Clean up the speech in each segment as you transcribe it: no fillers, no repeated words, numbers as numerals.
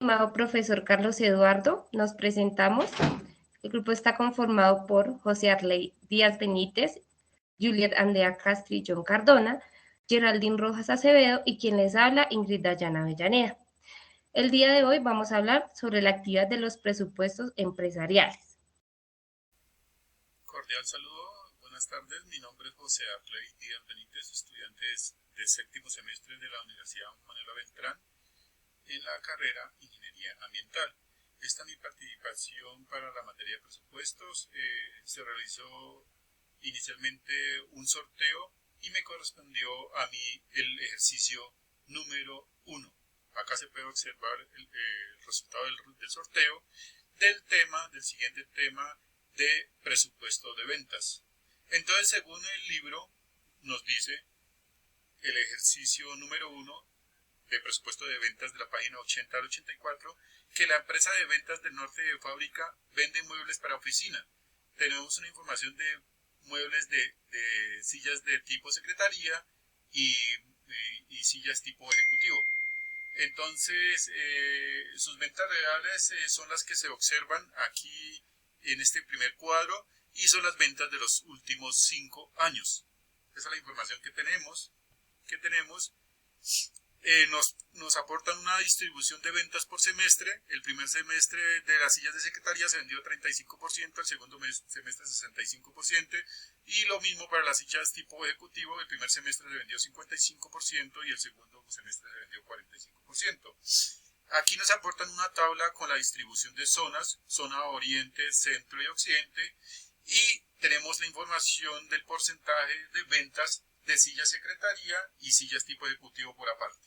Estimado profesor Carlos Eduardo, nos presentamos. El grupo está conformado por José Arley Díaz Benítez, Juliet Andrea Castrillón Cardona, Geraldine Rojas Acevedo y quien les habla, Ingrid Dayana Avellaneda. El día de hoy vamos a hablar sobre la actividad de los presupuestos empresariales. Cordial saludo, buenas tardes. Mi nombre es José Arley Díaz Benítez, estudiante de séptimo semestre de la Universidad Manuela Beltrán en la carrera Ingeniería Ambiental. Esta es mi participación para la materia de presupuestos. Se realizó inicialmente un sorteo y me correspondió a mí el ejercicio número 1. Acá se puede observar el resultado del sorteo del siguiente tema de presupuesto de ventas. Entonces, según el libro, nos dice el ejercicio número 1 de presupuesto de ventas de la página 80 al 84, que la empresa de ventas del norte de fábrica vende muebles para oficina. Tenemos una información de muebles de sillas de tipo secretaría y sillas tipo ejecutivo. Entonces, sus ventas reales son las que se observan aquí en este primer cuadro y son las ventas de los últimos 5 años. Esa es la información que tenemos. Nos aportan una distribución de ventas por semestre. El primer semestre de las sillas de secretaría se vendió 35%, el segundo semestre 65%, y lo mismo para las sillas tipo ejecutivo. El primer semestre se vendió 55% y el segundo semestre se vendió 45%. Aquí nos aportan una tabla con la distribución de zonas, zona oriente, centro y occidente, y tenemos la información del porcentaje de ventas de sillas secretaría y sillas tipo ejecutivo por aparte.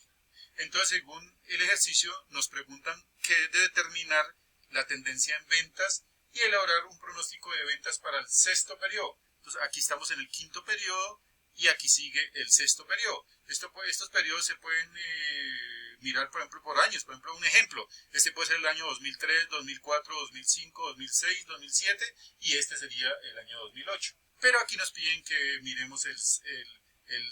Entonces, según el ejercicio, nos preguntan qué de determinar la tendencia en ventas y elaborar un pronóstico de ventas para el sexto periodo. Entonces, aquí estamos en el quinto periodo y aquí sigue el sexto periodo. Estos periodos se pueden mirar, por ejemplo, por años. Por ejemplo, un ejemplo, este puede ser el año 2003, 2004, 2005, 2006, 2007 y este sería el año 2008. Pero aquí nos piden que miremos el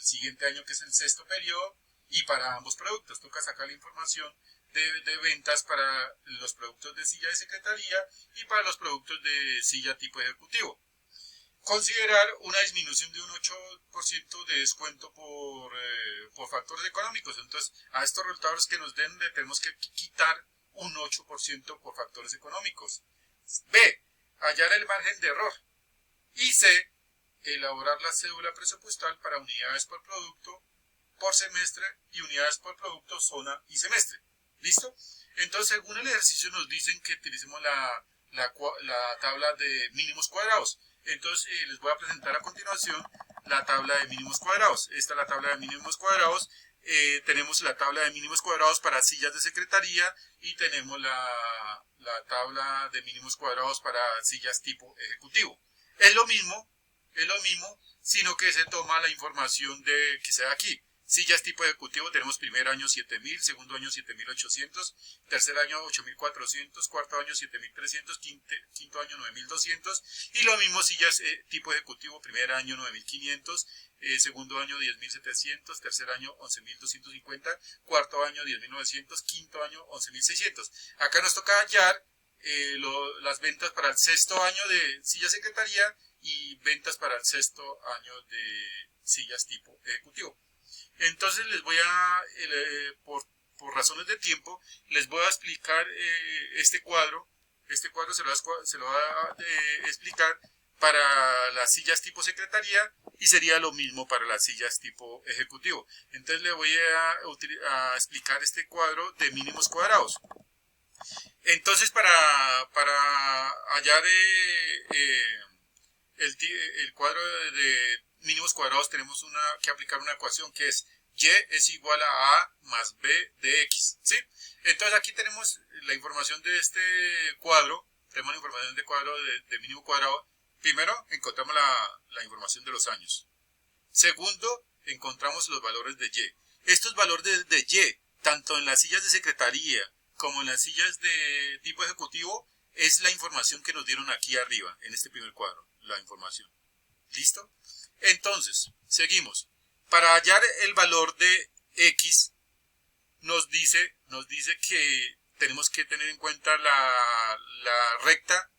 siguiente año, que es el sexto periodo, y para ambos productos toca sacar la información de ventas para los productos de silla de secretaría y para los productos de silla tipo ejecutivo. Considerar una disminución de un 8% de descuento por factores económicos. Entonces, a estos resultados que nos den le tenemos que quitar un 8% por factores económicos. B. Hallar el margen de error. Y C. Elaborar la cédula presupuestal para unidades por producto por semestre y unidades por producto, zona y semestre. ¿Listo? Entonces, según el ejercicio nos dicen que utilicemos la tabla de mínimos cuadrados. Entonces, les voy a presentar a continuación la tabla de mínimos cuadrados. Esta es la tabla de mínimos cuadrados. Tenemos la tabla de mínimos cuadrados para sillas de secretaría y tenemos la tabla de mínimos cuadrados para sillas tipo ejecutivo. Es lo mismo, sino que se toma la información que se da aquí. Sillas tipo ejecutivo tenemos primer año 7000, segundo año 7800, tercer año 8400, cuarto año 7300, quinto año 9200 y lo mismo sillas tipo ejecutivo, primer año 9500, segundo año 10700, tercer año 11250, cuarto año 10900, quinto año 11600. Acá nos toca hallar las ventas para el sexto año de silla secretaría y ventas para el sexto año de sillas tipo ejecutivo. Entonces les voy a, por razones de tiempo, les voy a explicar este cuadro. Este cuadro se lo va a explicar para las sillas tipo secretaría y sería lo mismo para las sillas tipo ejecutivo. Entonces le voy a explicar este cuadro de mínimos cuadrados. Entonces para hallar el cuadro de mínimos cuadrados tenemos que aplicar una ecuación que es y es igual a más b de x, ¿sí? Entonces aquí tenemos la información de este cuadro, tenemos la información de cuadro de mínimo cuadrado. Primero encontramos la información de los años. Segundo, encontramos los valores de y. Estos valores de y, tanto en las sillas de secretaría como en las sillas de tipo ejecutivo, es la información que nos dieron aquí arriba, en este primer cuadro, la información. ¿Listo? Entonces, seguimos. Para hallar el valor de x, nos dice que tenemos que tener en cuenta la recta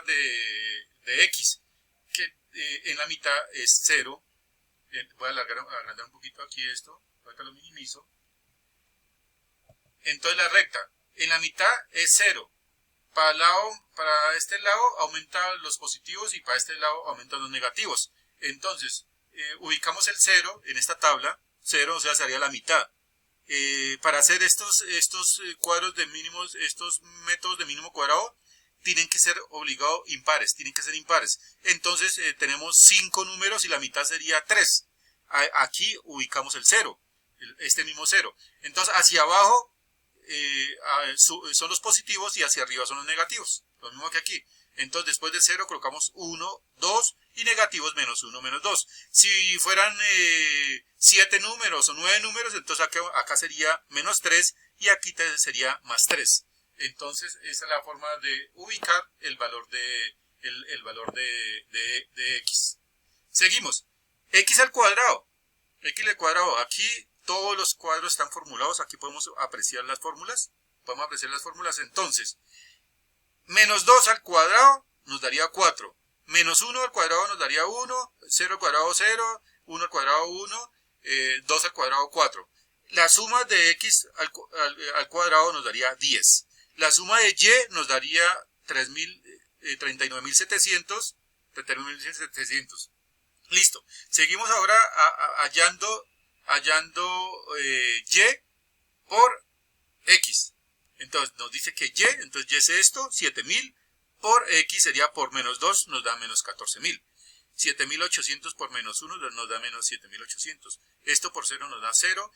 de X, que en la mitad es 0. Voy a agrandar un poquito aquí esto, ahorita lo minimizo. Entonces la recta en la mitad es 0. Para este lado aumentan los positivos y para este lado aumentan los negativos. Entonces, ubicamos el 0 en esta tabla, 0, o sea, sería la mitad. Para hacer estos cuadros de mínimos, estos métodos de mínimo cuadrado, tienen que ser obligados impares, tienen que ser impares. Entonces, tenemos 5 números y la mitad sería 3. Aquí ubicamos el 0, este mismo 0. Entonces, hacia abajo son los positivos y hacia arriba son los negativos, lo mismo que aquí. Entonces después de 0 colocamos 1, 2 y negativos menos 1, menos 2. Si fueran 7 números o 9 números, entonces acá sería menos 3 y aquí sería más 3. Entonces esa es la forma de ubicar el valor de x. Seguimos. X al cuadrado. X al cuadrado. Aquí todos los cuadros están formulados. Aquí podemos apreciar las fórmulas. Entonces, menos 2 al cuadrado nos daría 4. Menos 1 al cuadrado nos daría 1. 0 al cuadrado 0. 1 al cuadrado 1. 2 al cuadrado 4. La suma de x al cuadrado nos daría 10. La suma de y nos daría 39.700. 39.700. Listo. Seguimos ahora hallando y por x. Entonces nos dice que y, entonces y es esto, 7000 por x sería por menos 2, nos da menos 14000. 7800 por menos 1 nos da menos 7800. Esto por 0 nos da 0.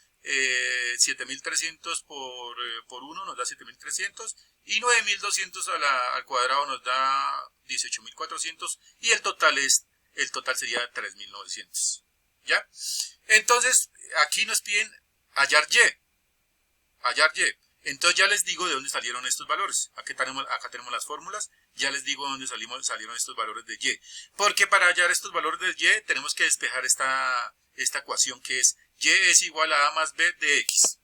7300 por 1 nos da 7300. Y 9200 al cuadrado nos da 18400. Y el total sería 3900. ¿Ya? Entonces, aquí nos piden hallar y. Entonces ya les digo de dónde salieron estos valores. Acá tenemos las fórmulas. Ya les digo de dónde salieron estos valores de y. Porque para hallar estos valores de y tenemos que despejar esta ecuación que es y es igual a más b de x.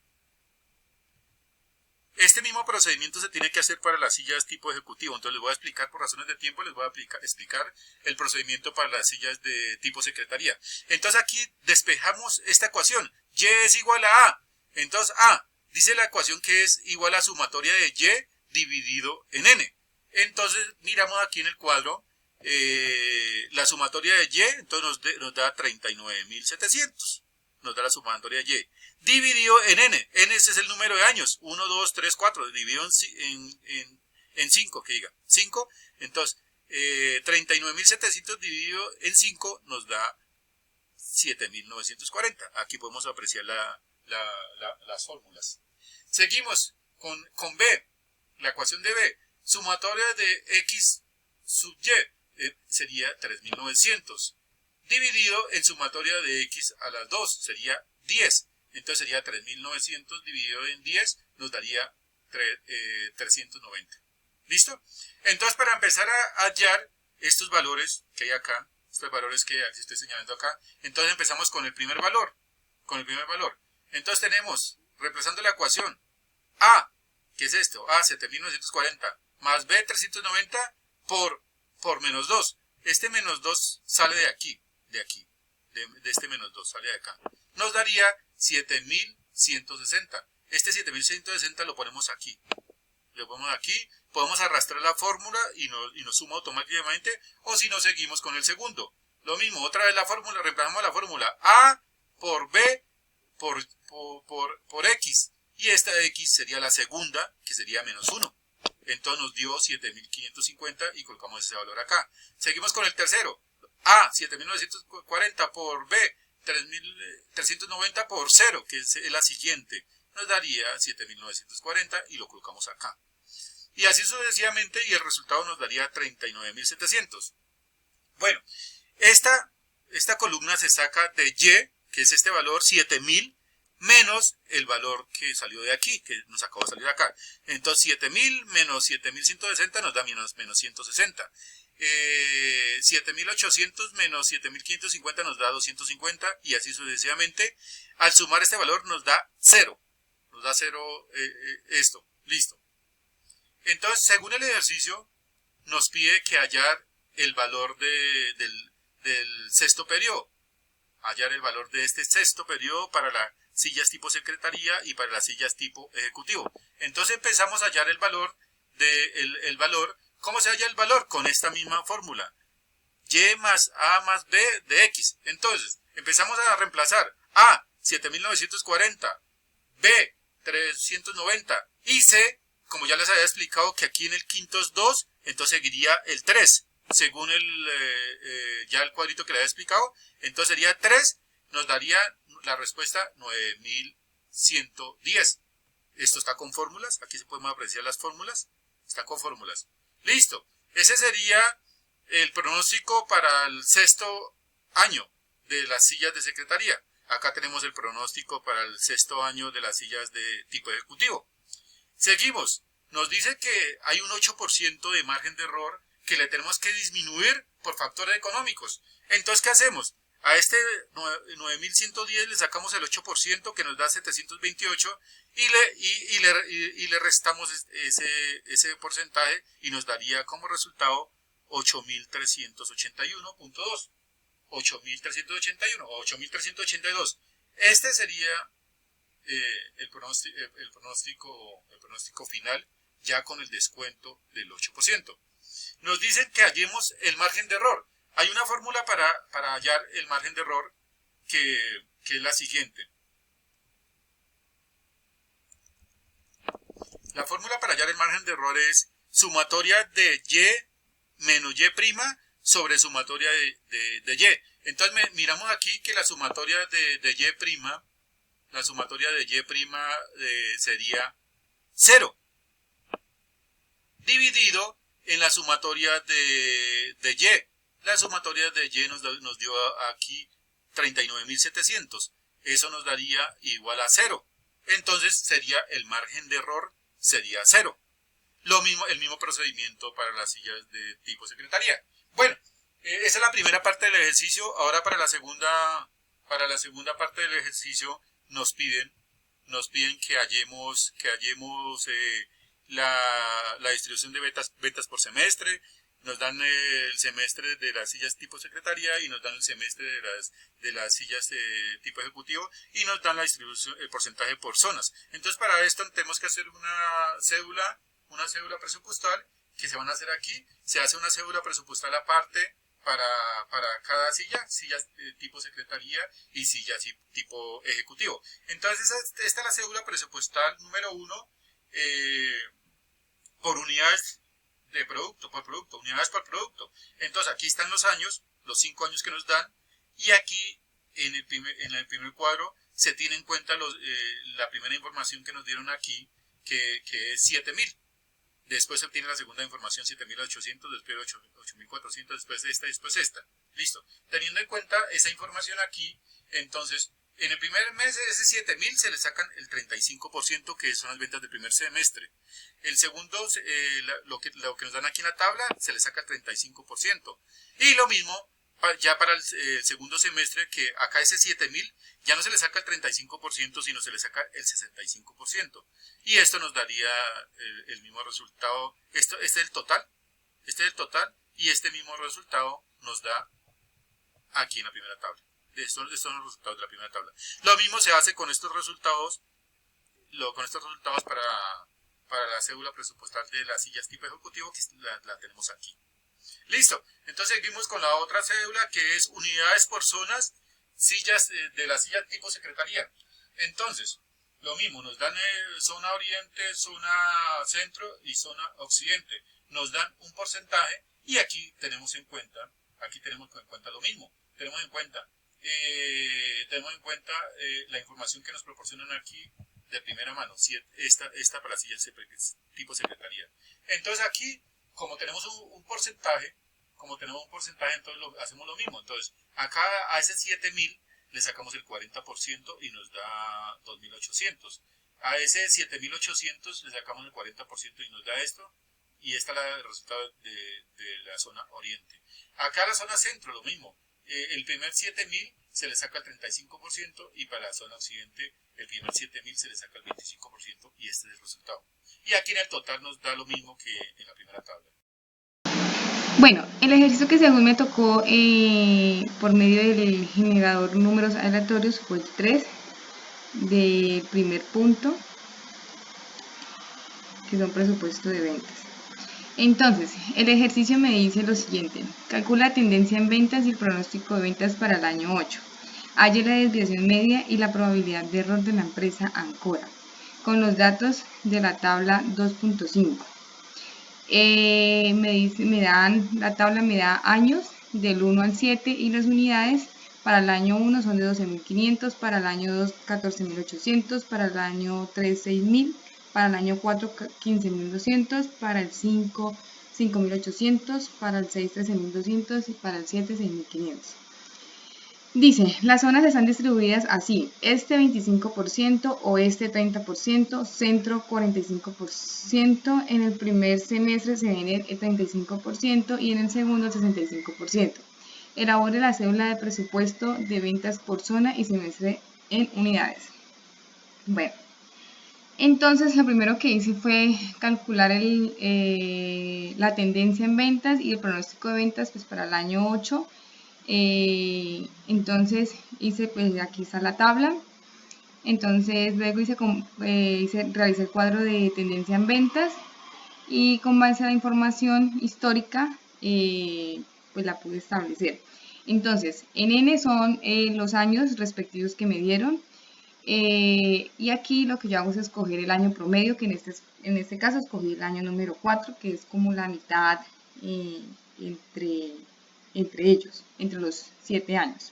Este mismo procedimiento se tiene que hacer para las sillas tipo ejecutivo. Entonces les voy a explicar, por razones de tiempo, les voy a explicar el procedimiento para las sillas de tipo secretaría. Entonces aquí despejamos esta ecuación. Y es igual a a. Entonces a dice la ecuación que es igual a sumatoria de y dividido en n. Entonces miramos aquí en el cuadro la sumatoria de y, entonces nos da 39.700. Nos da la sumatoria de y. Dividido en n. N ese es el número de años. 1, 2, 3, 4. Dividido en 5, que diga. 5. Entonces, 39.700 dividido en 5 nos da 7.940. Aquí podemos apreciar las fórmulas. Seguimos con B. La ecuación de B. Sumatoria de x sub y sería 3.900. Dividido en sumatoria de x a las 2 sería 10. Entonces sería 3.900 dividido en 10 nos daría 390. ¿Listo? Entonces para empezar a hallar estos valores que hay acá, estos valores que estoy señalando acá, entonces empezamos con el primer valor. Entonces tenemos, reemplazando la ecuación, A, ¿qué es esto? A, 7.940, más B, 390 por menos 2. Este menos 2 sale de aquí, de este menos 2 sale de acá. Nos daría 7.160. Este 7.160 lo ponemos aquí. Podemos arrastrar la fórmula y nos suma automáticamente, o si no seguimos con el segundo. Lo mismo, otra vez la fórmula, reemplazamos la fórmula A por B por X. Y esta X sería la segunda, que sería menos 1. Entonces nos dio 7.550 y colocamos ese valor acá. Seguimos con el tercero. A, 7.940 por B, 390 por 0, que es la siguiente. Nos daría 7.940 y lo colocamos acá. Y así sucesivamente, y el resultado nos daría 39.700. Bueno, esta columna se saca de Y, que es este valor 7.000, menos el valor que salió de aquí, que nos acabó de salir acá. Entonces 7.000 menos 7.160 nos da menos 160. 7.800 menos 7.550 nos da 250 y así sucesivamente. Al sumar este valor nos da 0. Nos da 0 esto. Listo. Entonces, según el ejercicio, nos pide que hallar el valor del sexto periodo. Hallar el valor de este sexto periodo para las sillas tipo secretaría y para las sillas tipo ejecutivo. Entonces empezamos a hallar el valor el valor. ¿Cómo se halla el valor? Con esta misma fórmula. Y más A más B de X. Entonces, empezamos a reemplazar A, 7940, B, 390 y C, como ya les había explicado que aquí en el quinto es 2, entonces seguiría el 3, según ya el cuadrito que le había explicado. Entonces sería 3, nos daría la respuesta 9110. Esto está con fórmulas, aquí se pueden apreciar las fórmulas, está con fórmulas. Listo, ese sería el pronóstico para el sexto año de las sillas de secretaría. Acá tenemos el pronóstico para el sexto año de las sillas de tipo ejecutivo. Seguimos. Nos dice que hay un 8% de margen de error que le tenemos que disminuir por factores económicos. Entonces, ¿qué hacemos? A este 9110 le sacamos el 8% que nos da 728 y le restamos ese porcentaje y nos daría como resultado 8381.2. 8381 o 8382. Este sería el pronóstico final ya con el descuento del 8%. Nos dicen que hallemos el margen de error. Hay una fórmula para hallar el margen de error que es la siguiente. La fórmula para hallar el margen de error es sumatoria de Y menos Y' sobre sumatoria de Y. Entonces miramos aquí que la sumatoria de Y', sería 0, dividido en la sumatoria de Y. La sumatoria de Y nos dio aquí 39.700. Eso nos daría igual a 0. Entonces sería el margen de error, sería 0. Lo mismo, el mismo procedimiento para las sillas de tipo secretaría. Bueno, esa es la primera parte del ejercicio. Ahora para la segunda parte del ejercicio nos piden que hallemos la distribución de betas por semestre. Nos dan el semestre de las sillas tipo secretaría y nos dan el semestre de las sillas tipo ejecutivo y nos dan la distribución, el porcentaje por zonas. Entonces para esto tenemos que hacer una cédula presupuestal que se van a hacer aquí. Se hace una cédula presupuestal aparte para cada sillas tipo secretaría y sillas tipo ejecutivo. Entonces esta es la cédula presupuestal número 1 por unidades de producto, unidades por producto. Entonces aquí están los años, los 5 años que nos dan, y aquí en el primer cuadro se tiene en cuenta la primera información que nos dieron aquí, que es 7.000. Después se obtiene la segunda información, 7.800, después 8.400, después esta y después esta. Listo. Teniendo en cuenta esa información aquí, entonces, en el primer mes de ese 7.000 se le sacan el 35%, que son las ventas del primer semestre. El segundo, lo que nos dan aquí en la tabla, se le saca el 35%. Y lo mismo ya para el segundo semestre, que acá ese 7.000 ya no se le saca el 35%, sino se le saca el 65%. Y esto nos daría el mismo resultado. Este es el total. Y este mismo resultado nos da aquí en la primera tabla. Estos son los resultados de la primera tabla. Lo mismo se hace con estos resultados. Para la cédula presupuestal de las sillas tipo ejecutivo, que la tenemos aquí. Listo. Entonces seguimos con la otra cédula, que es unidades por zonas, sillas de la silla tipo secretaría. Entonces, lo mismo, nos dan zona oriente, zona centro y zona occidente. Nos dan un porcentaje y aquí tenemos en cuenta lo mismo. Tenemos en cuenta la información que nos proporcionan aquí de primera mano, esta para sillas tipo secretaría. Entonces aquí, como tenemos un porcentaje, entonces hacemos lo mismo. Entonces, acá a ese 7.000 le sacamos el 40% y nos da 2.800. A ese 7.800 le sacamos el 40% y nos da esto. Y esta es el resultado de la zona oriente. Acá la zona centro, lo mismo. el primer 7.000 se le saca el 35% y para la zona occidente el primer 7.000 se le saca el 25% y este es el resultado. Y aquí en el total nos da lo mismo que en la primera tabla. Bueno, el ejercicio que según me tocó por medio del generador números aleatorios fue el 3 del primer punto, que son presupuesto de ventas. Entonces, el ejercicio me dice lo siguiente: calcula la tendencia en ventas y el pronóstico de ventas para el año 8. Halle la desviación media y la probabilidad de error de la empresa Ancora, con los datos de la tabla 2.5. La tabla me da años del 1 al 7 y las unidades para el año 1 son de 12.500, para el año 2 14.800, para el año 3 6.000, para el año 4 15.200, para el 5 5.800, para el 6 13.200 y para el 7 6.500. Dice, las zonas están distribuidas así: este 25%, oeste 30%, centro 45%, en el primer semestre se vende el 35% y en el segundo el 65%. Elabore la cédula de presupuesto de ventas por zona y semestre en unidades. Bueno, entonces lo primero que hice fue calcular la tendencia en ventas y el pronóstico de ventas pues, para el año 8. Entonces hice, pues aquí está la tabla. Entonces luego realicé el cuadro de tendencia en ventas y con base a la información histórica pues la pude establecer. Entonces en N son los años respectivos que me dieron, y aquí lo que yo hago es escoger el año promedio, que en este caso escogí el año número 4, que es como la mitad entre ellos, entre los 7 años.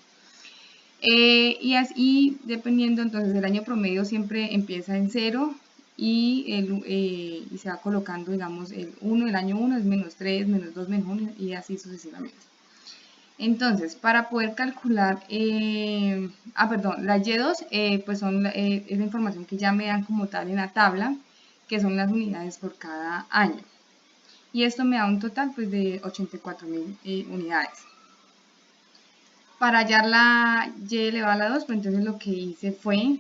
Y así, dependiendo, entonces el año promedio siempre empieza en 0 y se va colocando, digamos, el año 1 es -3, -2, -1 y así sucesivamente. Entonces, para poder calcular, la Y2, pues es la información que ya me dan como tal en la tabla, que son las unidades por cada año. Y esto me da un total pues de 84.000 unidades. Para hallar la Y elevada a la 2, pues entonces lo que hice fue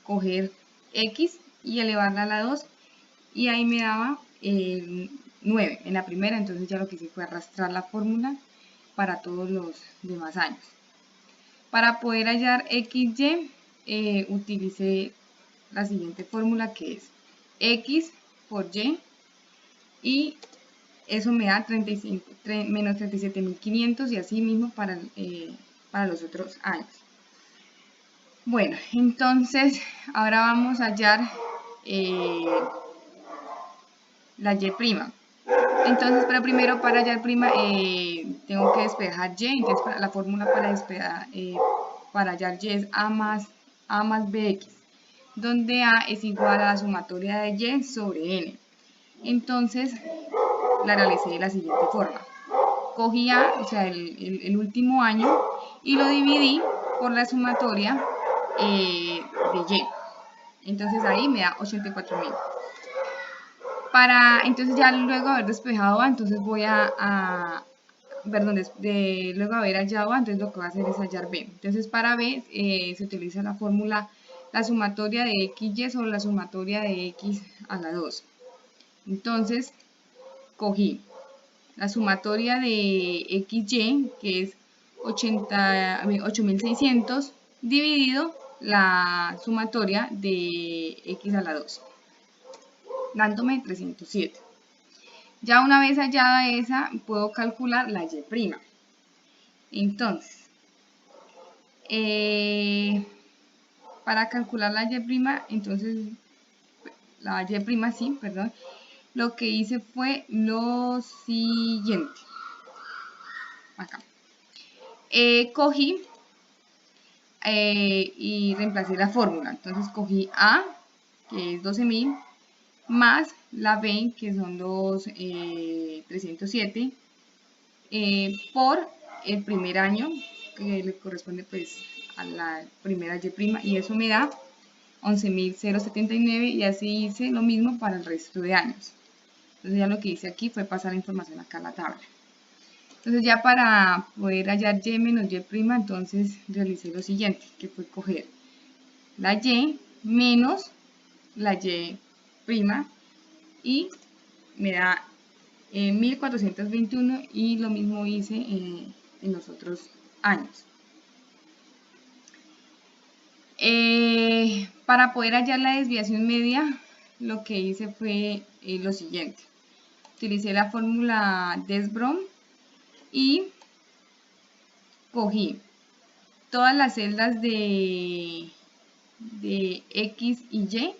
coger X y elevarla a la 2 y ahí me daba 9 en la primera. Entonces ya lo que hice fue arrastrar la fórmula para todos los demás años. Para poder hallar XY utilicé la siguiente fórmula, que es X por Y eso me da menos 37.500 y así mismo para los otros años. Bueno, entonces ahora vamos a hallar la Y'. Entonces, pero primero para hallar prima tengo que despejar Y. Entonces la fórmula para hallar Y es A más BX, donde A es igual a la sumatoria de Y sobre N. Entonces la realicé de la siguiente forma: cogí A, o sea el último año, y lo dividí por la sumatoria de Y. Entonces ahí me da 84.000. Entonces ya luego de haber despejado A, entonces luego de haber hallado A, entonces lo que voy a hacer es hallar B. Entonces para B se utiliza la fórmula, la sumatoria de XY sobre la sumatoria de X a la 2. Entonces cogí la sumatoria de XY, que es 8.600, dividido la sumatoria de X a la 2, dándome 307. Ya una vez hallada esa, puedo calcular la Y'. Entonces, para calcular la Y', lo que hice fue lo siguiente. Acá. Cogí y reemplacé la fórmula. Entonces cogí A, que es 12.000, más la B, que son los 307, por el primer año, que le corresponde pues a la primera Y', y eso me da 11.079, y así hice lo mismo para el resto de años. Entonces ya lo que hice aquí fue pasar la información acá a la tabla. Entonces ya para poder hallar y menos y', entonces realicé lo siguiente, que fue coger la y menos la y' y me da 1421 y lo mismo hice en los otros años. Para poder hallar la desviación media, lo que hice fue lo siguiente. Utilicé la fórmula Desprom y cogí todas las celdas de X y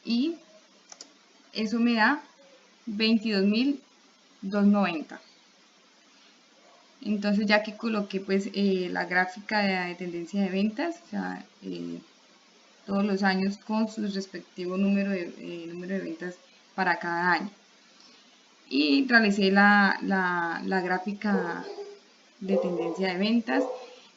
Y eso me da 22.290. Entonces ya que coloqué pues la gráfica de tendencia de ventas, o sea, todos los años con su respectivo número de ventas para cada año. Y realicé la gráfica de tendencia de ventas.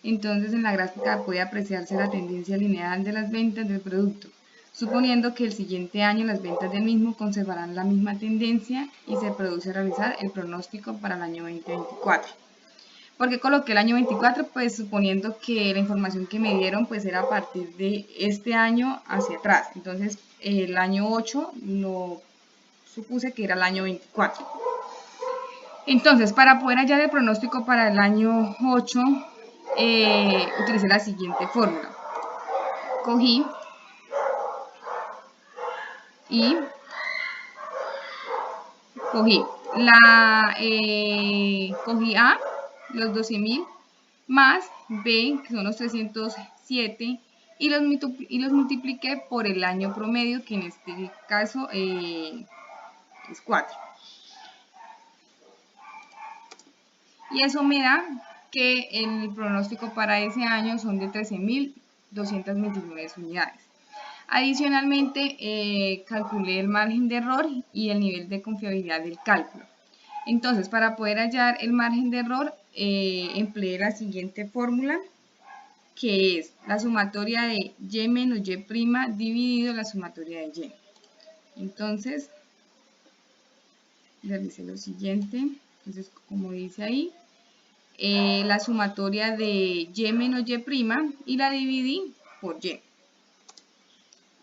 Entonces en la gráfica puede apreciarse la tendencia lineal de las ventas del producto, suponiendo que el siguiente año las ventas del mismo conservarán la misma tendencia y se produce realizar el pronóstico para el año 2024. ¿Por qué coloqué el año 24? Pues suponiendo que la información que me dieron pues era a partir de este año hacia atrás. Entonces el año 8 lo supuse que era el año 24. Entonces para poder hallar el pronóstico para el año 8 utilicé la siguiente fórmula. Cogí A, los 12.000, más B, que son los 307, y los multipliqué por el año promedio, que en este caso es 4. Y eso me da que el pronóstico para ese año son de 13.229 unidades. Adicionalmente, calculé el margen de error y el nivel de confiabilidad del cálculo. Entonces, para poder hallar el margen de error, empleé la siguiente fórmula, que es la sumatoria de y menos y' dividido la sumatoria de y. Entonces, realicé lo siguiente. Entonces, como dice ahí, la sumatoria de y menos y' y la dividí por y,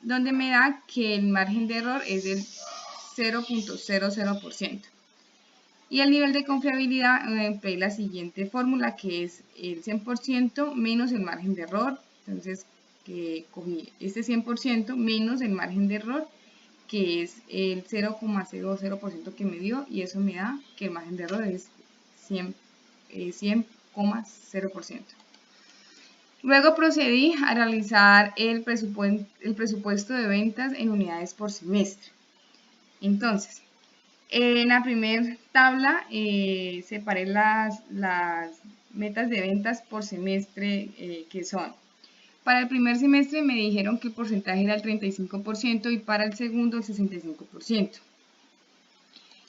donde me da que el margen de error es del 0.00%. Y el nivel de confiabilidad empleé la siguiente fórmula, que es el 100% menos el margen de error. Entonces, cogí este 100% menos el margen de error, que es el 0,00% que me dio, y eso me da que el margen de error es 100,0%. Luego procedí a realizar el presupuesto de ventas en unidades por semestre. Entonces, en la primera tabla separé las metas de ventas por semestre que son. Para el primer semestre me dijeron que el porcentaje era el 35% y para el segundo el 65%.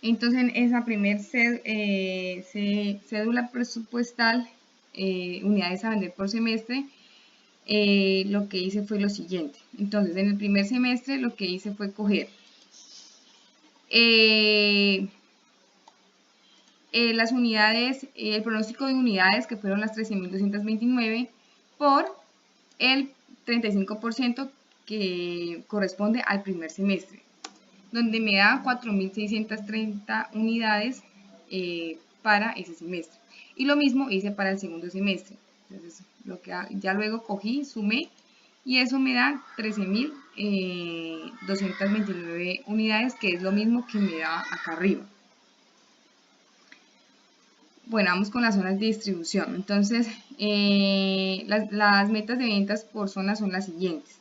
Entonces en esa primera cédula presupuestal, unidades a vender por semestre, lo que hice fue lo siguiente. Entonces en el primer semestre lo que hice fue coger las unidades, el pronóstico de unidades, que fueron las 13.229, por el 35% que corresponde al primer semestre, donde me da 4.630 unidades para ese semestre. Y lo mismo hice para el segundo semestre. Entonces, ya luego cogí, sumé, y eso me da 13.229 unidades, que es lo mismo que me da acá arriba. Bueno, vamos con las zonas de distribución. Entonces, las metas de ventas por zona son las siguientes.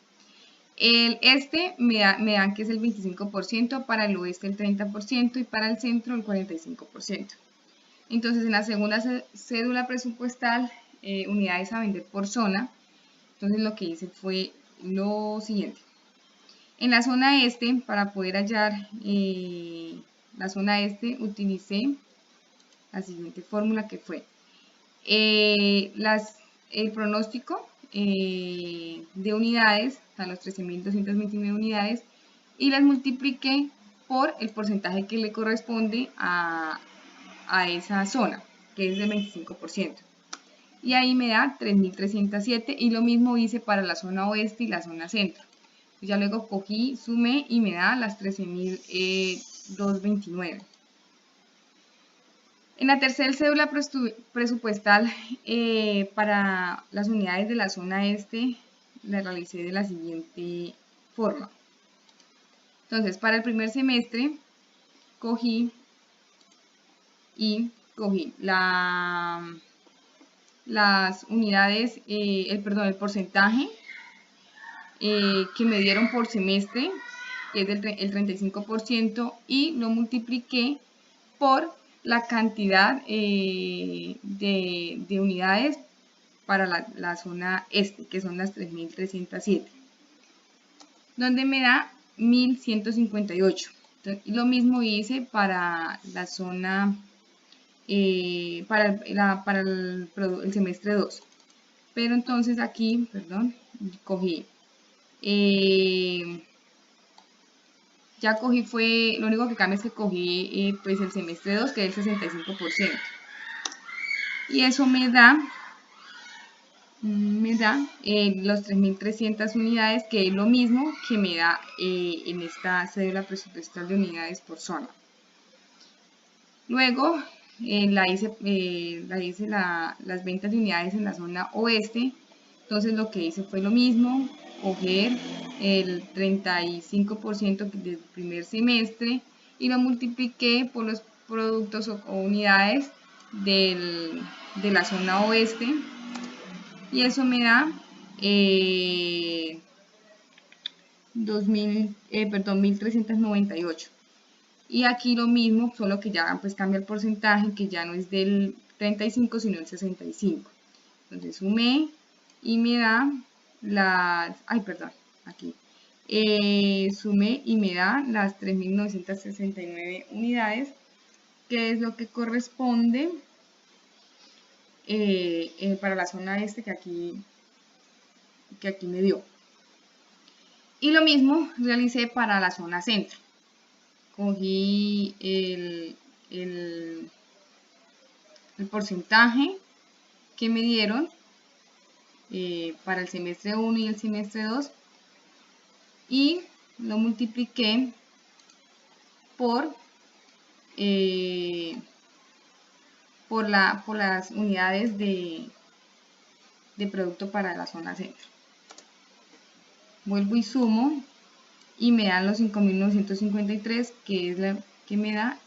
El este me dan que es el 25%, para el oeste el 30% y para el centro el 45%. Entonces, en la segunda cédula presupuestal, unidades a vender por zona, entonces lo que hice fue lo siguiente. En la zona este, para poder hallar la zona este, utilicé la siguiente fórmula, que fue el pronóstico de unidades, o sea, los 13.229 unidades, y las multipliqué por el porcentaje que le corresponde a a esa zona, que es del 25%. Y ahí me da 3.307 y lo mismo hice para la zona oeste y la zona centro. Ya luego cogí, sumé y me da las 13.229. En la tercera cédula presupuestal para las unidades de la zona este la realicé de la siguiente forma. Entonces, para el primer semestre cogí las unidades, el porcentaje que me dieron por semestre, que es el 35%, y lo multipliqué por la cantidad de unidades para la zona este, que son las 3.307, donde me da 1.158. Entonces, lo mismo hice para la zona, para el semestre 2. Pero entonces aquí, cogí, lo único que cambia es que cogí pues el semestre 2, que es el 65%. Y eso me da los 3.300 unidades, que es lo mismo que me da en esta cédula presupuestal de unidades por zona. Luego hice las ventas de unidades en la zona oeste. Entonces lo que hice fue lo mismo, coger el 35% del primer semestre y lo multipliqué por los productos o unidades de la zona oeste, y eso me da 1.398. Y aquí lo mismo, solo que ya pues cambia el porcentaje, que ya no es del 35 sino el 65. Entonces sumé y me da sumé y me da las 3.969 unidades, que es lo que corresponde para la zona este que aquí me dio. Y lo mismo realicé para la zona centro. Cogí el porcentaje que me dieron para el semestre 1 y el semestre 2 y lo multipliqué por las unidades de producto para la zona centro. Vuelvo y sumo y me dan los 5.953, que es la que me da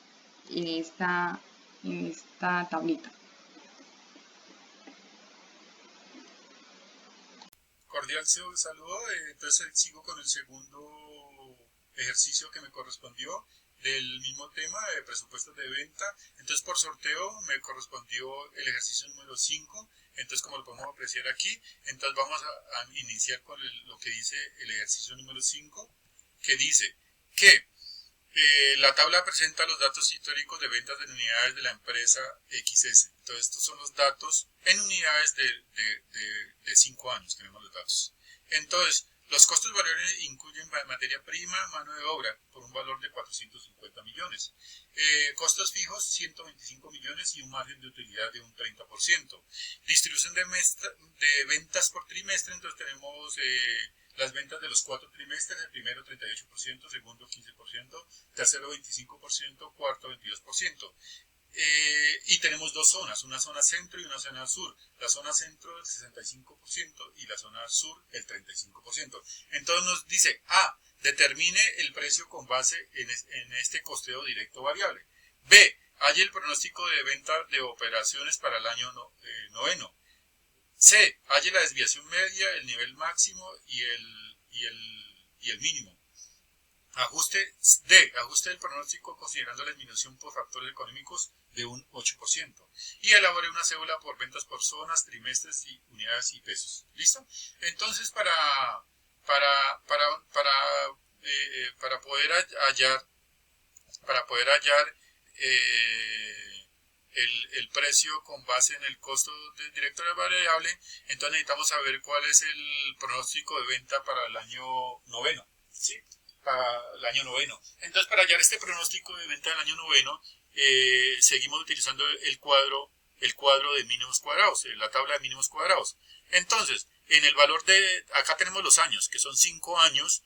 en esta tablita. Cordial saludo. Entonces sigo con el segundo ejercicio que me correspondió del mismo tema de presupuestos de venta. Entonces por sorteo me correspondió el ejercicio número 5. Entonces, como lo podemos apreciar aquí, entonces vamos a iniciar con lo que dice el ejercicio número 5, que dice que la tabla presenta los datos históricos de ventas de unidades de la empresa XS. Entonces, estos son los datos en unidades de 5 años, tenemos los datos. Entonces, los costos variables incluyen materia prima, mano de obra, por un valor de 450 millones. Costos fijos, 125 millones y un margen de utilidad de un 30%. Distribución de ventas por trimestre, entonces tenemos las ventas de los 4 trimestres, el primero 38%, segundo 15%, tercero 25%, cuarto 22%. Y tenemos dos zonas, una zona centro y una zona sur. La zona centro el 65% y la zona sur el 35%. Entonces nos dice, determine el precio con base en este costeo directo variable. B, halle el pronóstico de venta de operaciones para el año noveno. C, halle la desviación media, el nivel máximo y el mínimo. Ajuste el pronóstico considerando la disminución por factores económicos de un 8%. Y elabore una cédula por ventas por zonas, trimestres, y unidades y pesos. ¿Listo? Entonces, para poder hallar el precio con base en el costo directo de variable, entonces necesitamos saber cuál es el pronóstico de venta para el año noveno. ¿Sí? Para el año noveno. Entonces, para hallar este pronóstico de venta del año noveno, seguimos utilizando el cuadro de mínimos cuadrados, la tabla de mínimos cuadrados. Entonces, en el valor de, acá tenemos los años, que son 5 años,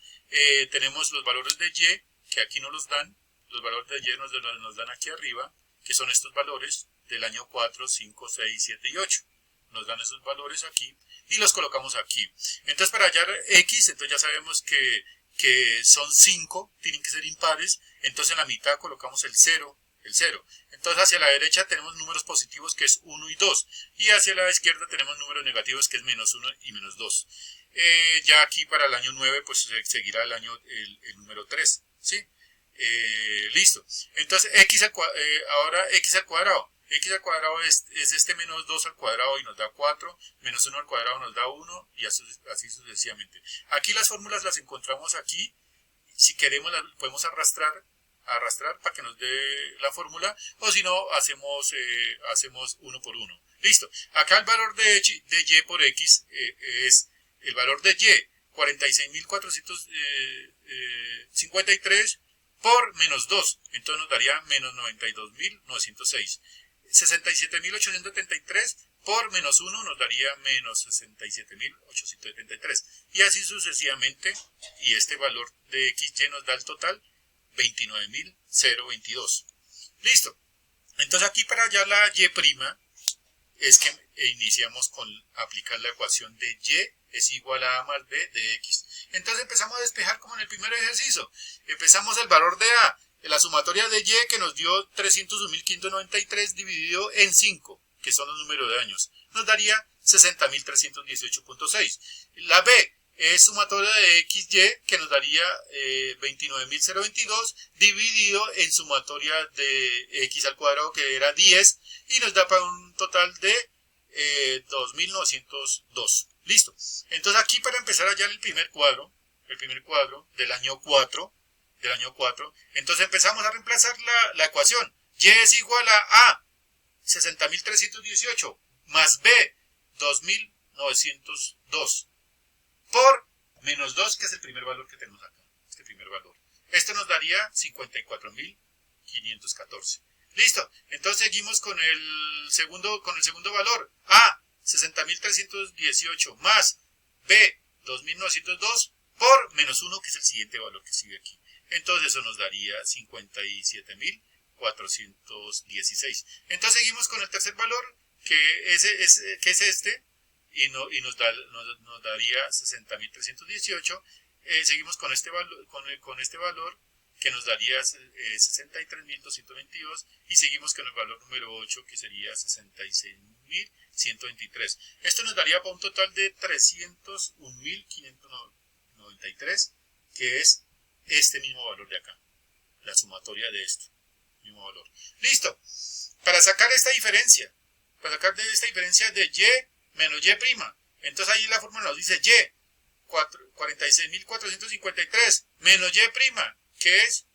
tenemos los valores de Y, que aquí nos los dan, los valores de Y nos dan aquí arriba, que son estos valores del año 4, 5, 6, 7 y 8. Nos dan esos valores aquí y los colocamos aquí. Entonces, para hallar X, entonces ya sabemos que son 5, tienen que ser impares, entonces en la mitad colocamos el 0. Entonces hacia la derecha tenemos números positivos que es 1 y 2 y hacia la izquierda tenemos números negativos que es menos 1 y menos 2. Ya aquí para el año 9 pues seguirá el número 3, ¿sí? Listo. Entonces ahora x al cuadrado. X al cuadrado es este menos 2 al cuadrado y nos da 4, menos 1 al cuadrado nos da 1 y así sucesivamente. Aquí las fórmulas las encontramos aquí. Si queremos las podemos arrastrar para que nos dé la fórmula, o si no hacemos uno por uno. Listo. Acá el valor de y por x es el valor de y 46.453 por menos 2, entonces nos daría menos 92.906. 67.873 por menos 1 nos daría menos 67.873 y así sucesivamente, y este valor de xy nos da el total 29.022. Listo. Entonces aquí para hallar la y' es que iniciamos con aplicar la ecuación de y es igual a más b de x. Entonces empezamos a despejar como en el primer ejercicio. Empezamos el valor de a, la sumatoria de y que nos dio 301.593 dividido en 5, que son los números de años. Nos daría 60.318.6. La b es sumatoria de xy que nos daría 29.022 dividido en sumatoria de x al cuadrado que era 10 y nos da para un total de 2.902. Listo. Entonces aquí para empezar a hallar el primer cuadro del año 4, entonces empezamos a reemplazar la ecuación. Y es igual a 60.318 más b 2.902 por menos 2, que es el primer valor que tenemos acá. Este primer valor. Esto nos daría 54.514. Listo. Entonces seguimos con el segundo valor. A, 60.318 más B, 2.902 por menos 1, que es el siguiente valor que sigue aquí. Entonces eso nos daría 57.416. Entonces seguimos con el tercer valor, que es este, y nos daría 60.318. Seguimos con este valor, con este valor que nos daría 63.222 y seguimos con el valor número 8 que sería 66.123. Esto nos daría para un total de 301.593, que es este mismo valor de acá, la sumatoria de este mismo valor. Listo. Para sacar esta diferencia, de y menos y', entonces ahí la fórmula nos dice y 46.453 menos y', que es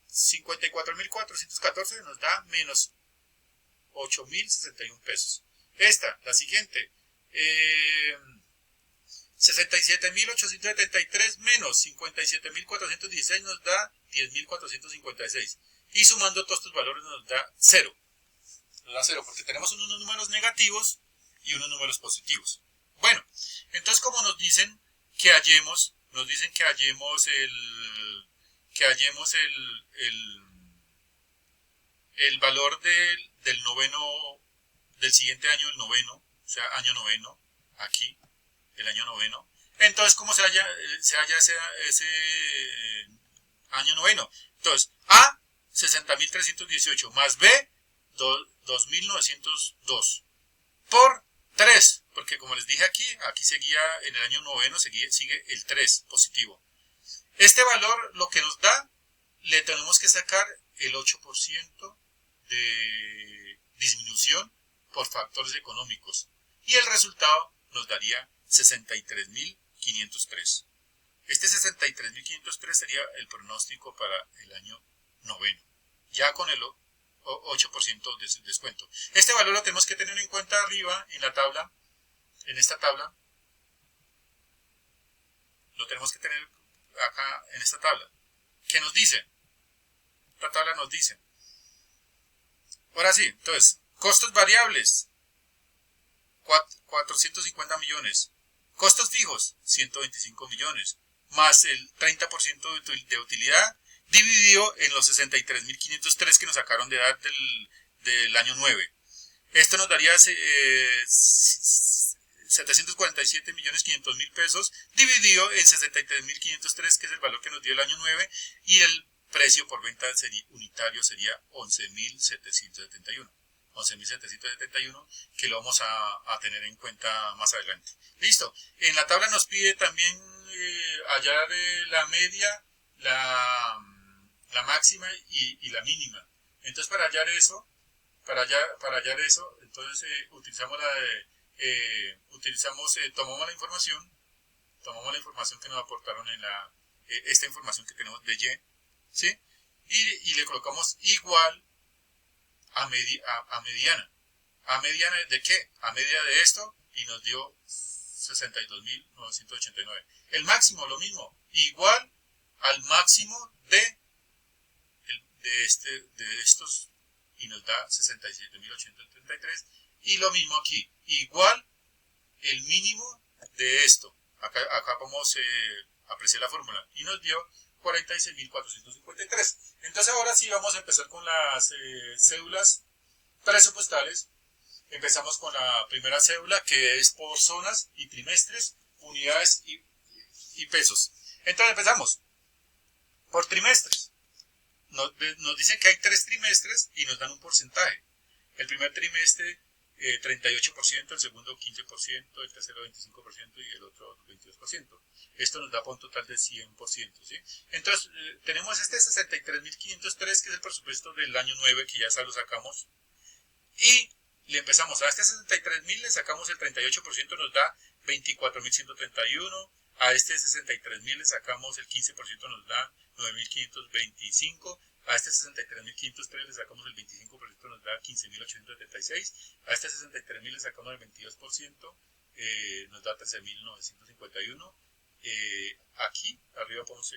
54.414, nos da menos 8.061 pesos. La siguiente, 67.873 menos 57.416 nos da 10.456. Y sumando todos estos valores nos da 0. Nos da 0 porque tenemos unos números negativos y unos números positivos. Bueno, entonces como nos dicen que hallemos el valor del noveno, del siguiente año, el noveno, o sea, año noveno, aquí, el año noveno. Entonces, ¿cómo se halla ese año noveno? Entonces, A, 60.318 más B, 2.902 por 3, porque como les dije aquí seguía en el año noveno, sigue el 3 positivo. Este valor, lo que nos da, le tenemos que sacar el 8% de disminución por factores económicos. Y el resultado nos daría 63.503. Este 63.503 sería el pronóstico para el año noveno, ya con el 8% de descuento. Este valor lo tenemos que tener en cuenta arriba en la tabla, en esta tabla. Lo tenemos que tener acá en esta tabla. ¿Qué nos dice? Esta tabla nos dice Ahora sí, entonces, costos variables, 450 millones. Costos fijos, 125 millones. Más el 30% de utilidad, dividido en los 63.503 que nos sacaron de edad del año 9. Esto nos daría 747.500.000 pesos, dividido en 63.503, que es el valor que nos dio el año 9, y el precio por venta unitario sería 11.771. 11.771, que lo vamos a tener en cuenta más adelante. Listo. En la tabla nos pide también hallar la media, la máxima y la mínima. Entonces para hallar eso, entonces tomamos la información que nos aportaron en esta información que tenemos de Y, ¿sí? Y le colocamos igual a mediana. ¿A mediana de qué? A media de esto, y nos dio 62.989. El máximo, lo mismo, igual al máximo de estos, y nos da 67.833. Y lo mismo aquí, igual el mínimo de esto. Acá podemos apreciar la fórmula, y nos dio 46.453. Entonces ahora sí vamos a empezar con las cédulas presupuestales. Empezamos con la primera cédula, que es por zonas y trimestres, unidades y pesos. Entonces empezamos por trimestres. Nos dicen que hay 3 trimestres y nos dan un porcentaje. El primer trimestre 38%, el segundo 15%, el tercero 25% y el otro 22%. Esto nos da para un total de 100%, ¿sí? Entonces, tenemos este 63.503, que es el presupuesto del año 9, que ya lo sacamos. Y le empezamos a este 63.000, le sacamos el 38%, nos da 24.131. A este 63.000 le sacamos el 15%, nos da 9.525. A este 63.503 le sacamos el 25%, nos da 15.876. A este 63.000 le sacamos el 22%, nos da 13.951. Aquí arriba podemos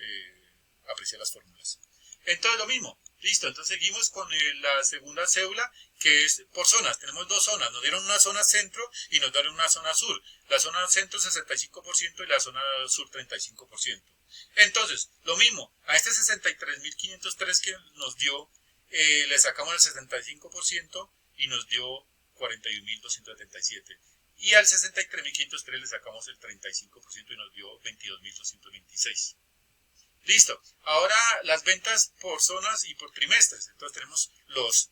apreciar las fórmulas. Entonces lo mismo, listo. Entonces seguimos con la segunda cédula, que es por zonas. Tenemos 2 zonas, nos dieron una zona centro y nos dieron una zona sur. La zona centro 65% y la zona sur 35%. Entonces, lo mismo, a este 63.503 que nos dio, le sacamos el 75% y nos dio 41.277. Y al 63.503 le sacamos el 35% y nos dio 22.226. Listo. Ahora las ventas por zonas y por trimestres. Entonces tenemos los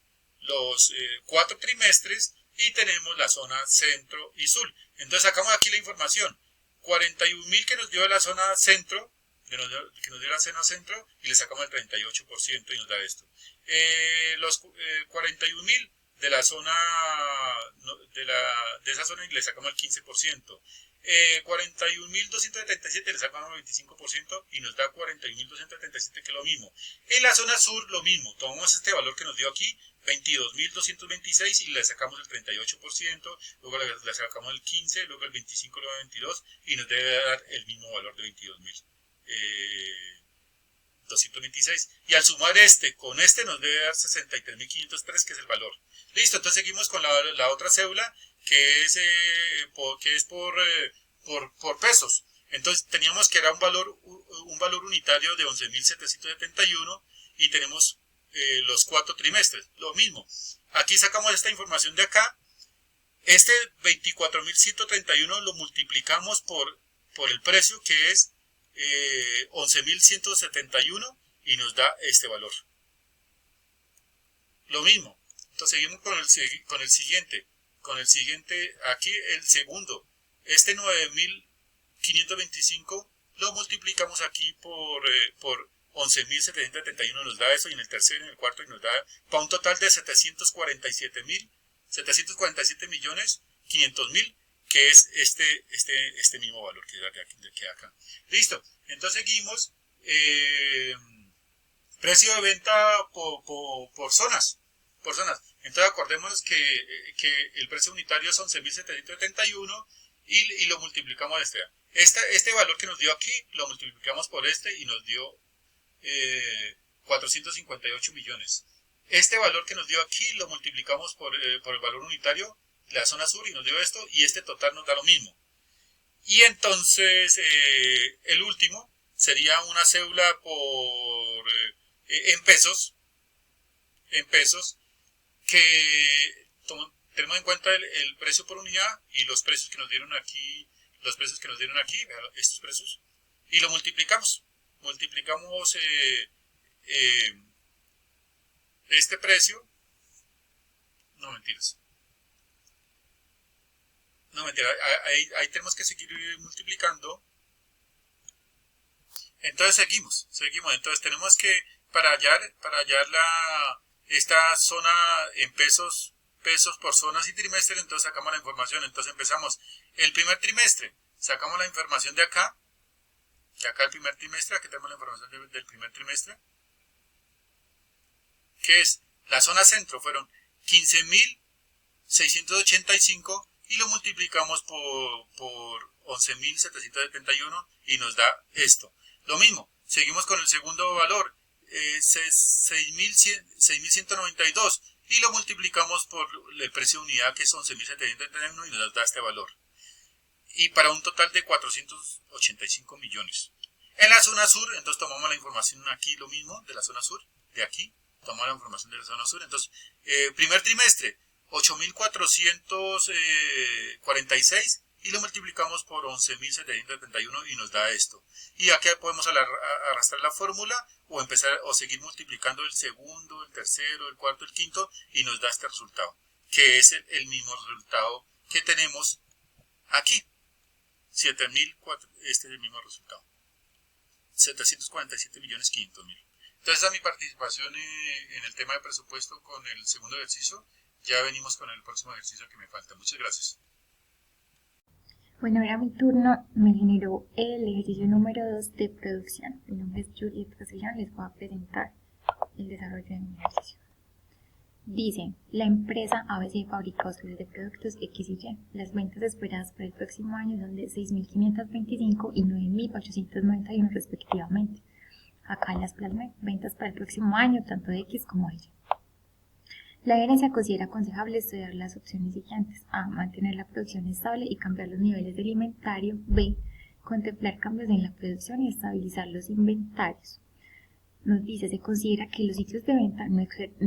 4 trimestres y tenemos la zona centro y sur. Entonces sacamos aquí la información. 41.000 que nos dio la zona centro, que nos dio la zona centro, y le sacamos el 38% y nos da esto. Los 41.000 de la zona de esa zona y le sacamos el 15%. 41.277 le sacamos el 25% y nos da 41.277, que es lo mismo. En la zona sur lo mismo, tomamos este valor que nos dio aquí, 22.226, y le sacamos el 38%, luego le sacamos el 15%, luego el 25%, luego el 22%, y nos debe dar el mismo valor de 22.226. Y al sumar con este nos debe dar 63.503, que es el valor. Listo, entonces seguimos con la otra cédula, que es por pesos. Entonces teníamos que era un valor unitario de 11.771 y tenemos los 4 trimestres. Lo mismo, aquí sacamos esta información de acá. Este 24.131 lo multiplicamos por el precio, que es 11.171, y nos da este valor. Lo mismo. Entonces seguimos con el siguiente. Aquí el segundo. Este 9.525 lo multiplicamos aquí por 11.771, nos da eso, y en el tercero y en el cuarto, y nos da para un total de 747.500.000, que es este mismo valor que acá. Listo. Entonces seguimos. Precio de venta por zonas. Entonces acordémonos que el precio unitario es 11.771 y lo multiplicamos a este valor que nos dio aquí, lo multiplicamos por y nos dio 458 millones. Este valor que nos dio aquí lo multiplicamos por el valor unitario de la zona sur y nos dio esto, y este total nos da lo mismo. Y entonces el último sería una cédula en pesos, que tenemos en cuenta el precio por unidad y los precios que nos dieron aquí, estos precios, y lo multiplicamos. Multiplicamos este precio, no mentiras, ahí tenemos que seguir multiplicando. Entonces seguimos, entonces tenemos que, para hallar esta zona en pesos por zonas y trimestres, entonces sacamos la información. Entonces empezamos el primer trimestre, sacamos la información de acá el primer trimestre, aquí tenemos la información del primer trimestre, que es la zona centro, fueron 15.685, y lo multiplicamos por 11.771 y nos da esto. Lo mismo, seguimos con el segundo valor, 6.192, y lo multiplicamos por el precio de unidad, que es 11.771, y nos da este valor. Y para un total de 485 millones. En la zona sur, entonces tomamos la información aquí, lo mismo, de la zona sur, de aquí, tomamos la información de la zona sur. Entonces, primer trimestre, 8.446, y lo multiplicamos por 11.771 y nos da esto. Y aquí podemos arrastrar la fórmula o seguir multiplicando el segundo, el tercero, el cuarto, el quinto, y nos da este resultado, que es el mismo resultado que tenemos aquí. 7.004, este es el mismo resultado. 747.500.000. Entonces, esa es mi participación en el tema de presupuesto con el segundo ejercicio. Ya venimos con el próximo ejercicio que me falta. Muchas gracias. Bueno, ahora mi turno. Me generó el ejercicio número 2 de producción. Mi nombre es Juliet Castellán. Les voy a presentar el desarrollo de mi ejercicio. Dice, la empresa ABC fabrica oscuros de productos X y Y. Las ventas esperadas para el próximo año son de 6.525 y 9.891 respectivamente. Acá las plasmé. Ventas para el próximo año, tanto de X como de Y. La gerencia considera aconsejable estudiar las opciones siguientes. A. Mantener la producción estable y cambiar los niveles del inventario. B. Contemplar cambios en la producción y estabilizar los inventarios. Nos dice, se considera que los ciclos de venta no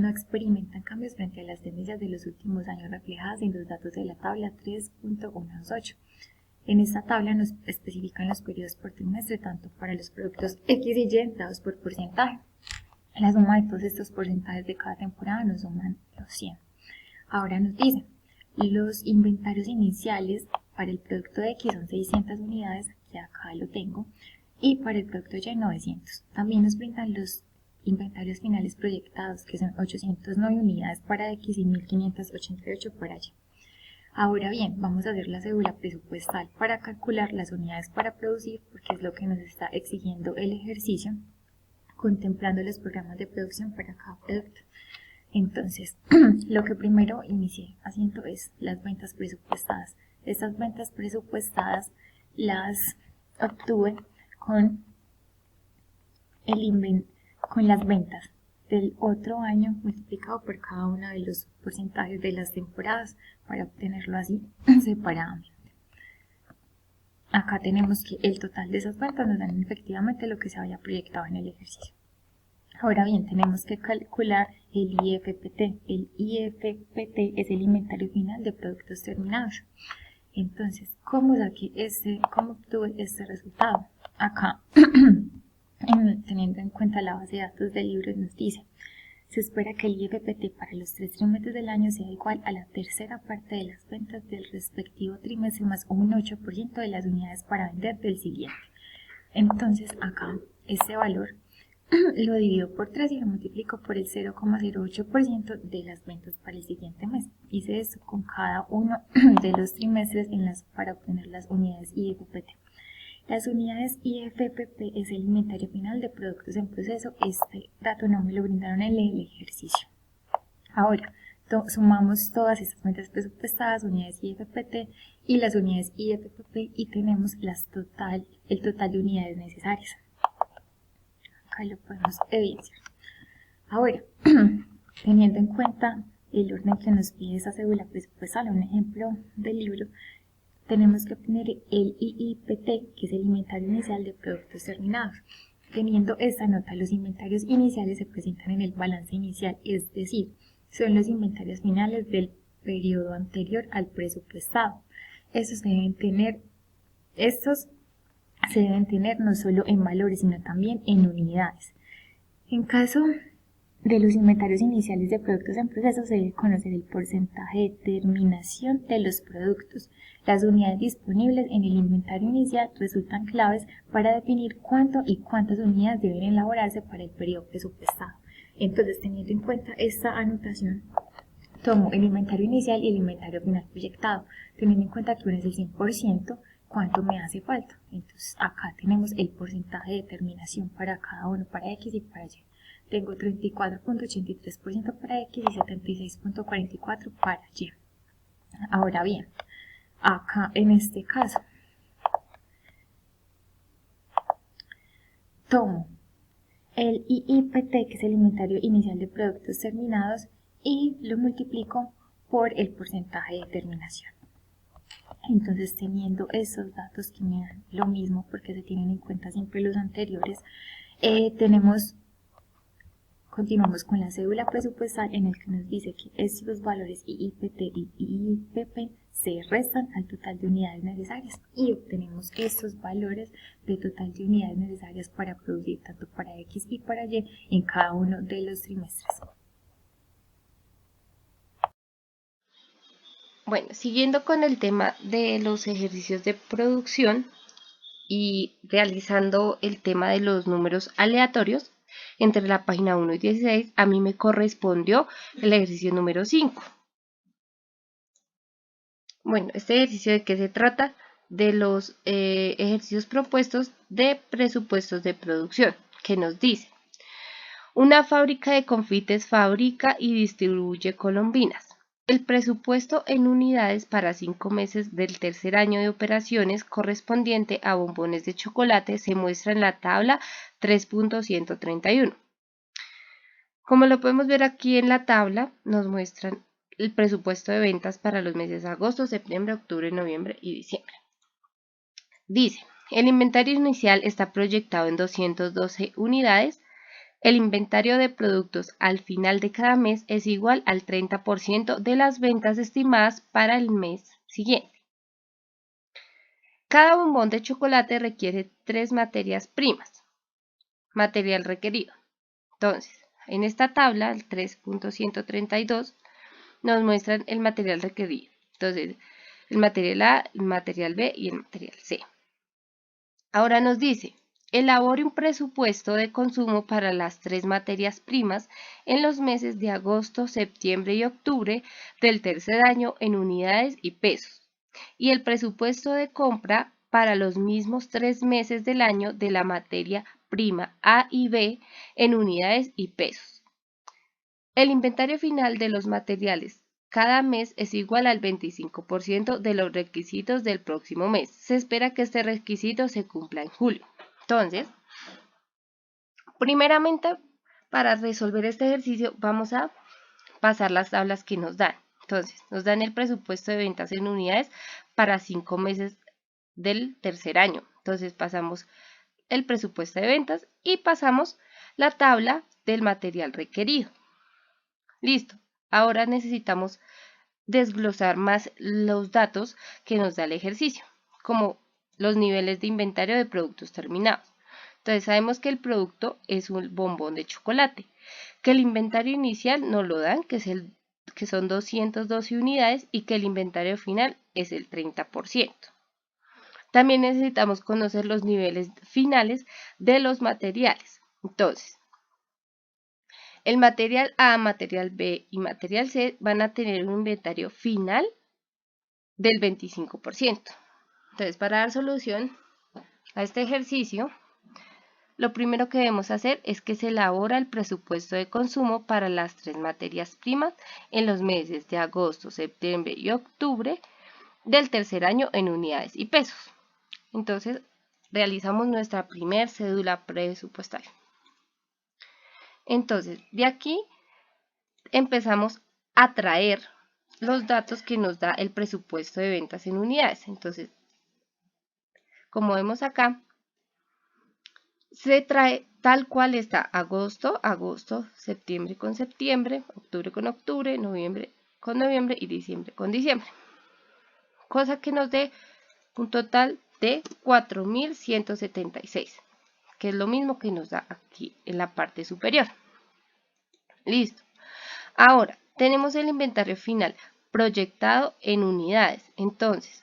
experimentan cambios frente a las tendencias de los últimos años reflejadas en los datos de la tabla 3.128. En esta tabla nos especifican los periodos por trimestre, tanto para los productos X y Y dados por porcentaje. La suma de todos estos porcentajes de cada temporada nos suman los 100. Ahora nos dice, los inventarios iniciales para el producto X son 600 unidades, que acá lo tengo, y para el producto Y 900. También nos brindan los inventarios finales proyectados, que son 809 unidades para X y 1588 para Y. Ahora bien, vamos a hacer la cédula presupuestal para calcular las unidades para producir, porque es lo que nos está exigiendo el ejercicio, contemplando los programas de producción para cada producto. Entonces, lo que primero inicié haciendo es las ventas presupuestadas. Estas ventas presupuestadas las obtuve con las ventas del otro año multiplicado por cada uno de los porcentajes de las temporadas para obtenerlo así separadamente. Acá tenemos que el total de esas ventas nos dan efectivamente lo que se había proyectado en el ejercicio. Ahora bien, tenemos que calcular el IFPT. El IFPT es el inventario final de productos terminados. Entonces, ¿cómo obtuve este resultado? Acá, teniendo en cuenta la base de datos del libro, nos dice, se espera que el IFPT para los 3 trimestres del año sea igual a la tercera parte de las ventas del respectivo trimestre más un 8% de las unidades para vender del siguiente. Entonces, acá, este valor lo divido por 3 y lo multiplico por el 0,08% de las ventas para el siguiente mes. Hice esto con cada uno de los trimestres para obtener las unidades IFPT. Las unidades IFPP es el inventario final de productos en proceso. Este dato no me lo brindaron en el ejercicio. Ahora, sumamos todas estas ventas presupuestadas, unidades IFPT y las unidades IFPP, y tenemos el total de unidades necesarias. Acá lo podemos evidenciar. Ahora, Teniendo en cuenta el orden que nos pide esa cédula presupuestal, un ejemplo del libro, tenemos que obtener el IIPT, que es el inventario inicial de productos terminados. Teniendo esta nota, los inventarios iniciales se presentan en el balance inicial, es decir, son los inventarios finales del periodo anterior al presupuestado. Estos se deben tener no solo en valores, sino también en unidades. En caso de los inventarios iniciales de productos en proceso, se debe conocer el porcentaje de terminación de los productos. Las unidades disponibles en el inventario inicial resultan claves para definir cuánto y cuántas unidades deben elaborarse para el periodo presupuestado. Entonces, teniendo en cuenta esta anotación, tomo el inventario inicial y el inventario final proyectado. Teniendo en cuenta que uno es el 100%, ¿cuánto me hace falta? Entonces, acá tenemos el porcentaje de terminación para cada uno, para X y para Y. Tengo 34.83% para X y 76.44% para Y. Ahora bien, acá en este caso, tomo el IIPT, que es el inventario inicial de productos terminados, y lo multiplico por el porcentaje de terminación. Entonces, teniendo esos datos que me dan lo mismo, porque se tienen en cuenta siempre los anteriores, continuamos con la cédula presupuestal en el que nos dice que estos valores IIPT y IIPP se restan al total de unidades necesarias y obtenemos estos valores de total de unidades necesarias para producir tanto para X y para Y en cada uno de los trimestres. Bueno, siguiendo con el tema de los ejercicios de producción y realizando el tema de los números aleatorios, entre la página 1 y 16, a mí me correspondió el ejercicio número 5. Bueno, este ejercicio, ¿de qué se trata? De los ejercicios propuestos de presupuestos de producción, que nos dice: una fábrica de confites fabrica y distribuye colombinas. El presupuesto en unidades para 5 meses del tercer año de operaciones correspondiente a bombones de chocolate se muestra en la tabla 3.131. Como lo podemos ver aquí en la tabla, nos muestran el presupuesto de ventas para los meses de agosto, septiembre, octubre, noviembre y diciembre. Dice, el inventario inicial está proyectado en 212 unidades. El inventario de productos al final de cada mes es igual al 30% de las ventas estimadas para el mes siguiente. Cada bombón de chocolate requiere 3 materias primas. Material requerido. Entonces, en esta tabla, el 3.132, nos muestran el material requerido. Entonces, el material A, el material B y el material C. Ahora nos dice: elabore un presupuesto de consumo para las 3 materias primas en los meses de agosto, septiembre y octubre del tercer año en unidades y pesos, y el presupuesto de compra para los mismos 3 meses del año de la materia prima A y B en unidades y pesos. El inventario final de los materiales cada mes es igual al 25% de los requisitos del próximo mes. Se espera que este requisito se cumpla en julio. Entonces, primeramente, para resolver este ejercicio vamos a pasar las tablas que nos dan. Entonces, nos dan el presupuesto de ventas en unidades para 5 meses del tercer año. Entonces, pasamos el presupuesto de ventas y pasamos la tabla del material requerido. Listo. Ahora necesitamos desglosar más los datos que nos da el ejercicio, como los niveles de inventario de productos terminados. Entonces sabemos que el producto es un bombón de chocolate, que el inventario inicial nos lo dan, que son 212 unidades, y que el inventario final es el 30%. También necesitamos conocer los niveles finales de los materiales. Entonces, el material A, material B y material C van a tener un inventario final del 25%. Entonces, para dar solución a este ejercicio, lo primero que debemos hacer es que se elabora el presupuesto de consumo para las 3 materias primas en los meses de agosto, septiembre y octubre del tercer año en unidades y pesos. Entonces, realizamos nuestra primer cédula presupuestal. Entonces, de aquí empezamos a traer los datos que nos da el presupuesto de ventas en unidades. Entonces, como vemos acá, se trae tal cual está agosto, septiembre con septiembre, octubre con octubre, noviembre con noviembre y diciembre con diciembre. Cosa que nos dé un total de 4.176, que es lo mismo que nos da aquí en la parte superior. Listo. Ahora, tenemos el inventario final proyectado en unidades. Entonces,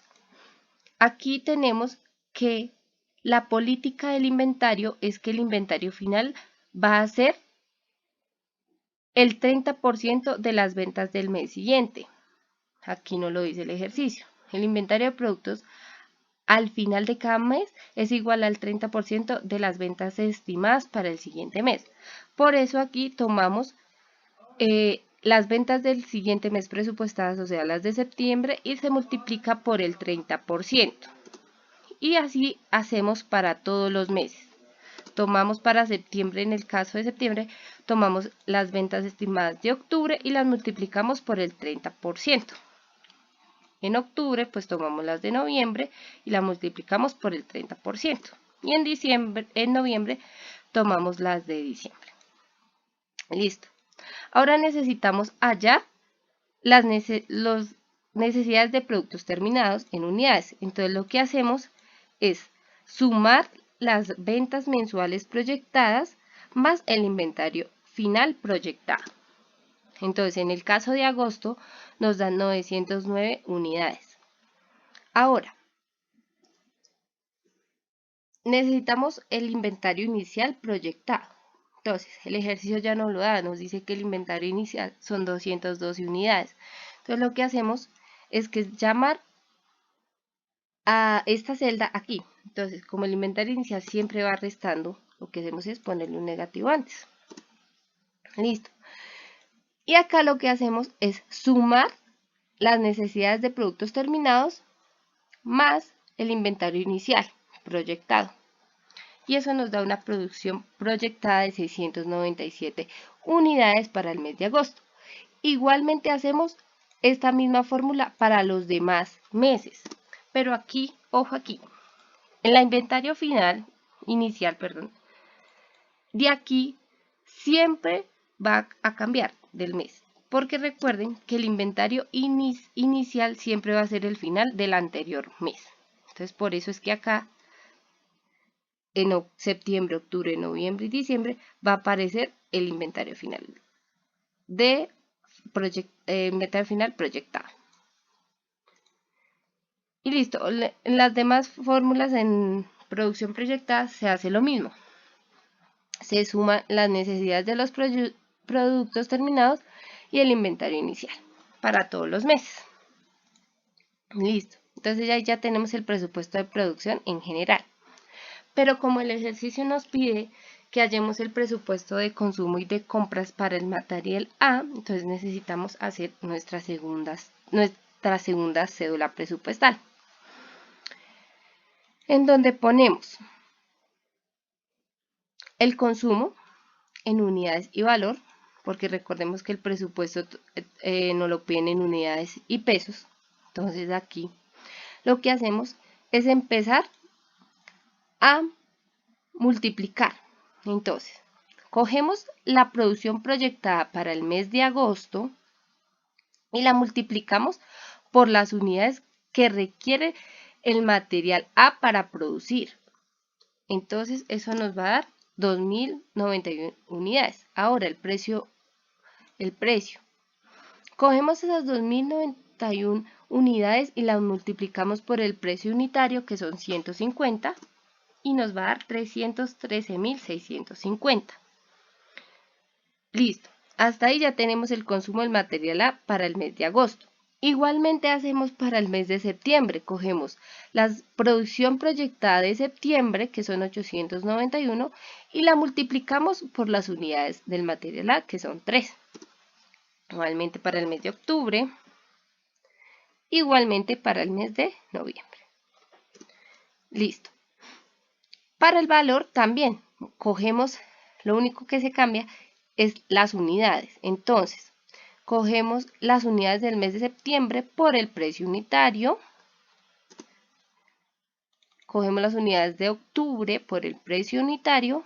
aquí tenemos que la política del inventario es que el inventario final va a ser el 30% de las ventas del mes siguiente. Aquí no lo dice el ejercicio. El inventario de productos al final de cada mes es igual al 30% de las ventas estimadas para el siguiente mes. Por eso aquí tomamos las ventas del siguiente mes presupuestadas, o sea, las de septiembre, y se multiplica por el 30%. Y así hacemos para todos los meses. Tomamos para septiembre, en el caso de septiembre, tomamos las ventas estimadas de octubre y las multiplicamos por el 30%. En octubre, pues tomamos las de noviembre y las multiplicamos por el 30%. Y en noviembre, tomamos las de diciembre. Listo. Ahora necesitamos hallar las necesidades de productos terminados en unidades. Entonces lo que hacemos es sumar las ventas mensuales proyectadas más el inventario final proyectado. Entonces en el caso de agosto nos dan 909 unidades. Ahora, necesitamos el inventario inicial proyectado. Entonces, el ejercicio ya no lo da, nos dice que el inventario inicial son 212 unidades. Entonces, lo que hacemos es que llamar a esta celda aquí. Entonces, como el inventario inicial siempre va restando, lo que hacemos es ponerle un negativo antes. Listo. Y acá lo que hacemos es sumar las necesidades de productos terminados más el inventario inicial proyectado. Y eso nos da una producción proyectada de 697 unidades para el mes de agosto. Igualmente hacemos esta misma fórmula para los demás meses. Pero aquí, ojo aquí, en la inventario inicial, de aquí siempre va a cambiar del mes. Porque recuerden que el inventario inicial siempre va a ser el final del anterior mes. Entonces, por eso es que acá en septiembre, octubre, noviembre y diciembre va a aparecer el inventario final inventario final proyectado. Y listo, en las demás fórmulas en producción proyectada se hace lo mismo. Se suman las necesidades de los productos terminados y el inventario inicial para todos los meses. Listo, entonces ya tenemos el presupuesto de producción en general. Pero como el ejercicio nos pide que hallemos el presupuesto de consumo y de compras para el material A, entonces necesitamos hacer nuestra segunda cédula presupuestal, en donde ponemos el consumo en unidades y valor, porque recordemos que el presupuesto no lo piden en unidades y pesos. Entonces aquí lo que hacemos es empezar a multiplicar. Entonces, cogemos la producción proyectada para el mes de agosto y la multiplicamos por las unidades que requiere el material A para producir. Entonces, eso nos va a dar 2.091 unidades. Ahora, el precio. Cogemos esas 2.091 unidades y las multiplicamos por el precio unitario, que son 150, y nos va a dar 313.650. Listo. Hasta ahí ya tenemos el consumo del material A para el mes de agosto. Igualmente hacemos para el mes de septiembre. Cogemos la producción proyectada de septiembre, que son 891, y la multiplicamos por las unidades del material A, que son 3. Igualmente para el mes de octubre. Igualmente para el mes de noviembre. Listo. Para el valor también cogemos, lo único que se cambia es las unidades. Entonces, cogemos las unidades del mes de septiembre por el precio unitario, cogemos las unidades de octubre por el precio unitario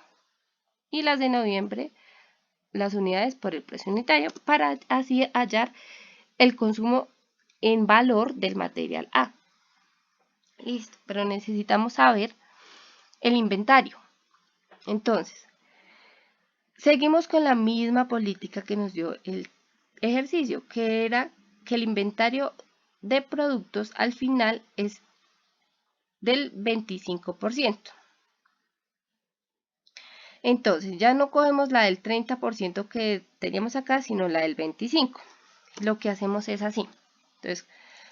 y las de noviembre, las unidades por el precio unitario, para así hallar el consumo en valor del material A. Listo, pero necesitamos saber el inventario. Entonces, seguimos con la misma política que nos dio el ejercicio, que era que el inventario de productos al final es del 25%. Entonces, ya no cogemos la del 30% que teníamos acá, sino la del 25%. Lo que hacemos es así. Entonces,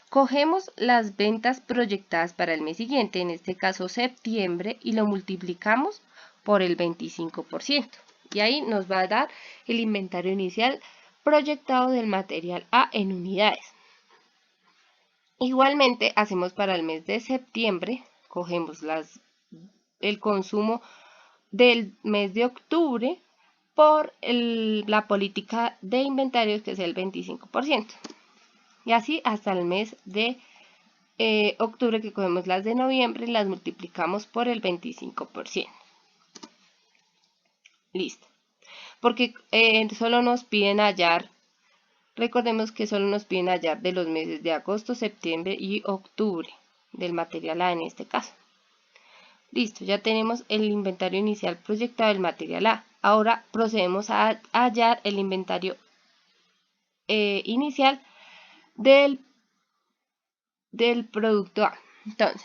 cogemos las ventas proyectadas para el mes siguiente, en este caso septiembre, y lo multiplicamos por el 25%. Y ahí nos va a dar el inventario inicial proyectado del material A en unidades. Igualmente hacemos para el mes de septiembre, cogemos el consumo del mes de octubre por la política de inventarios, que es el 25%. Y así hasta el mes de octubre, que cogemos las de noviembre y las multiplicamos por el 25%. Listo. Porque solo nos piden hallar, recordemos que solo nos piden hallar de los meses de agosto, septiembre y octubre, del material A en este caso. Listo, ya tenemos el inventario inicial proyectado del material A. Ahora procedemos a hallar el inventario inicial del producto A. Entonces,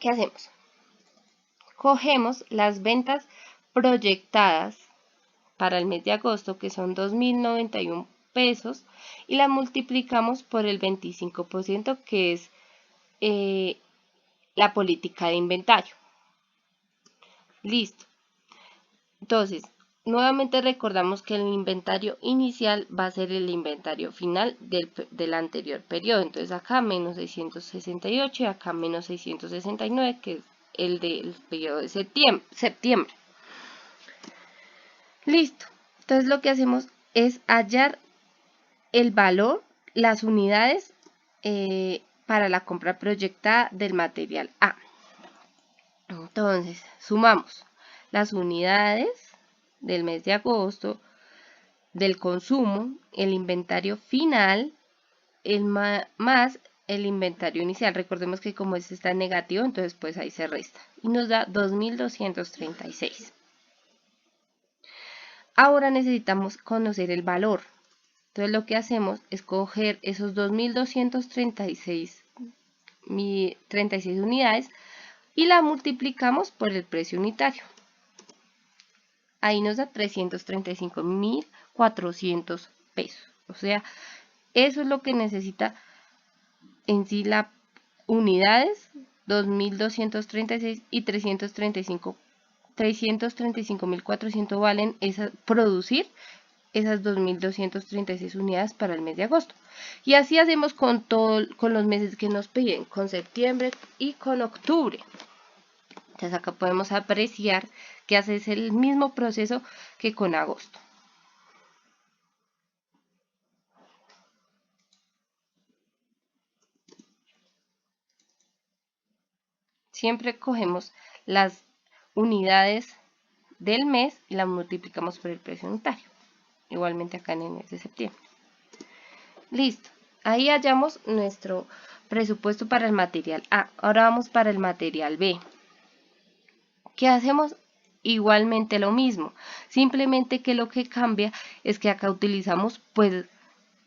¿qué hacemos? Cogemos las ventas proyectadas para el mes de agosto, que son 2.091 pesos, y las multiplicamos por el 25%, que es la política de inventario. Listo. Entonces, nuevamente recordamos que el inventario inicial va a ser el inventario final del anterior periodo. Entonces acá menos 668 y acá menos 669, que es el del periodo de septiembre. Listo. Entonces lo que hacemos es hallar el valor, las unidades para la compra proyectada del material A. Entonces, sumamos las unidades del mes de agosto, del consumo, el inventario final, más el inventario inicial. Recordemos que como este está en negativo, entonces pues ahí se resta. Y nos da 2.236. Ahora necesitamos conocer el valor. Entonces lo que hacemos es coger esos 2.236 unidades y la multiplicamos por el precio unitario. Ahí nos da 335.400 pesos. O sea, eso es lo que necesita en sí las unidades, 2.236 y 335.400 valen producir esas 2.236 unidades para el mes de agosto. Y así hacemos con los meses que nos piden, con septiembre y con octubre. Entonces acá podemos apreciar que hace el mismo proceso que con agosto. Siempre cogemos las unidades del mes y las multiplicamos por el precio unitario. Igualmente acá en el mes de septiembre. Listo. Ahí hallamos nuestro presupuesto para el material A. Ahora vamos para el material B. ¿Qué hacemos? Igualmente lo mismo. Simplemente que lo que cambia es que acá utilizamos pues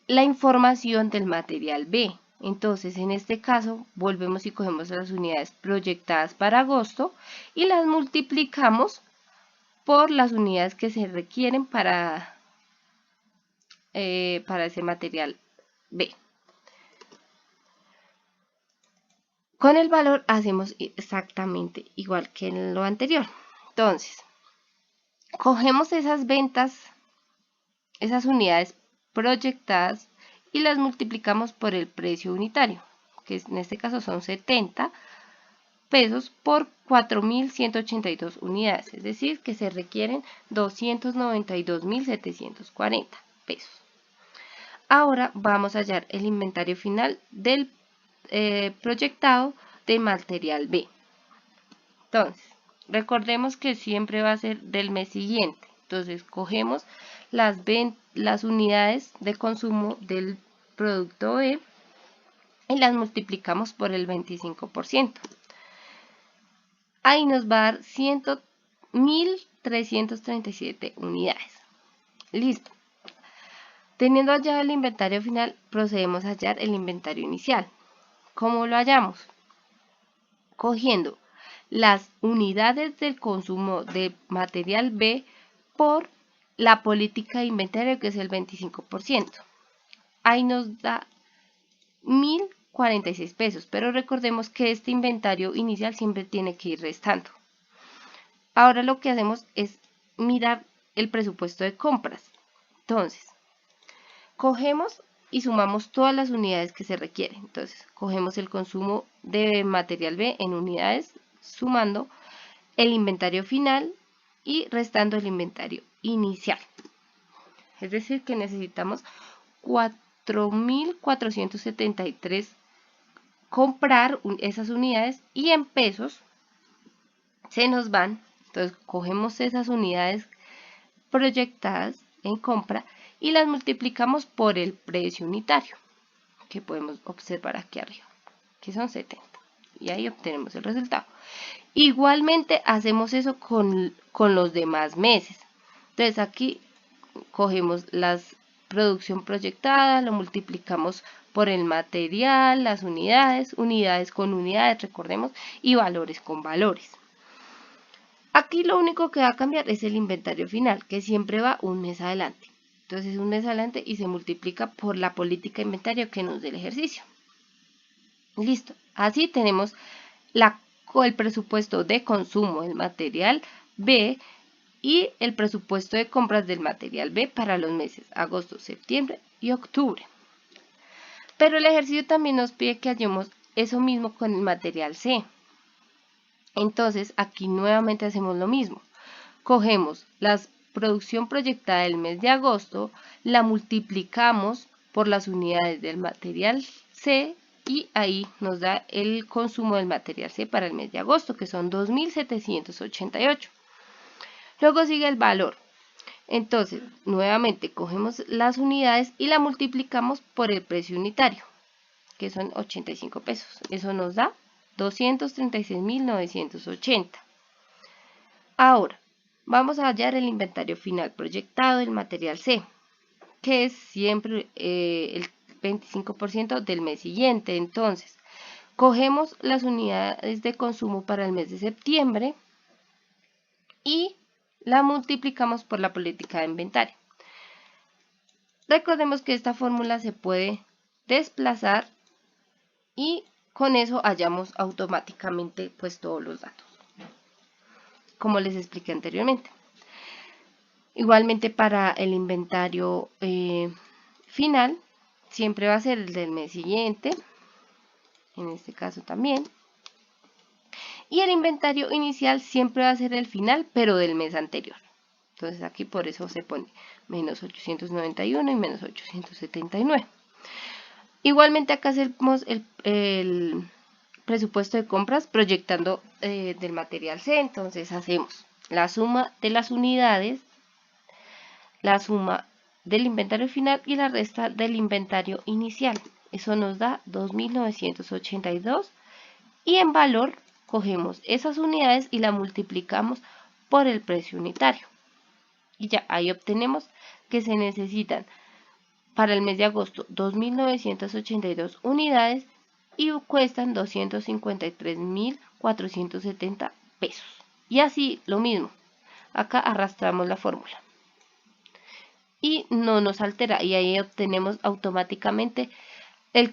la información del material B. Entonces, en este caso, volvemos y cogemos las unidades proyectadas para agosto y las multiplicamos por las unidades que se requieren para ese material B. Con el valor hacemos exactamente igual que en lo anterior. Entonces, cogemos esas ventas, esas unidades proyectadas y las multiplicamos por el precio unitario, que en este caso son 70 pesos por 4.182 unidades, es decir, que se requieren 292.740. pesos. Ahora vamos a hallar el inventario final del proyectado de material B. Entonces, recordemos que siempre va a ser del mes siguiente. Entonces, cogemos las unidades de consumo del producto B y las multiplicamos por el 25%. Ahí nos va a dar 1.337 unidades. Listo. Teniendo hallado el inventario final, procedemos a hallar el inventario inicial. ¿Cómo lo hallamos? Cogiendo las unidades del consumo de material B por la política de inventario, que es el 25%. Ahí nos da 1.046 pesos, pero recordemos que este inventario inicial siempre tiene que ir restando. Ahora lo que hacemos es mirar el presupuesto de compras. Entonces, cogemos y sumamos todas las unidades que se requieren. Entonces, cogemos el consumo de material B en unidades, sumando el inventario final y restando el inventario inicial. Es decir, que necesitamos 4.473 comprar esas unidades y en pesos se nos van. Entonces, cogemos esas unidades proyectadas en compra y las multiplicamos por el precio unitario, que podemos observar aquí arriba, que son 70. Y ahí obtenemos el resultado. Igualmente hacemos eso con los demás meses. Entonces aquí cogemos la producción proyectada, lo multiplicamos por el material, las unidades, unidades con unidades, recordemos, y valores con valores. Aquí lo único que va a cambiar es el inventario final, que siempre va un mes adelante. Entonces un mes adelante y se multiplica por la política de inventario que nos dé el ejercicio. Listo. Así tenemos el presupuesto de consumo del material B y el presupuesto de compras del material B para los meses agosto, septiembre y octubre. Pero el ejercicio también nos pide que hallemos eso mismo con el material C. Entonces aquí nuevamente hacemos lo mismo. Cogemos la producción proyectada del mes de agosto, la multiplicamos por las unidades del material C y ahí nos da el consumo del material C para el mes de agosto, que son 2.788. Luego sigue el valor. Entonces, nuevamente cogemos las unidades y la multiplicamos por el precio unitario, que son 85 pesos. Eso nos da 236.980. Ahora, vamos a hallar el inventario final proyectado del material C, que es siempre el 25% del mes siguiente. Entonces, cogemos las unidades de consumo para el mes de septiembre y la multiplicamos por la política de inventario. Recordemos que esta fórmula se puede desplazar y con eso hallamos automáticamente pues todos los datos, como les expliqué anteriormente. Igualmente para el inventario final, siempre va a ser el del mes siguiente, en este caso también. Y el inventario inicial siempre va a ser el final, pero del mes anterior. Entonces aquí por eso se pone menos 891 y menos 879. Igualmente acá hacemos el presupuesto de compras proyectando del material C. Entonces hacemos la suma de las unidades, la suma del inventario final y la resta del inventario inicial. Eso nos da 2.982 y en valor cogemos esas unidades y la multiplicamos por el precio unitario. Y ya ahí obtenemos que se necesitan para el mes de agosto 2.982 unidades y cuestan 253.470 pesos. Y así lo mismo, acá arrastramos la fórmula y no nos altera y ahí obtenemos automáticamente el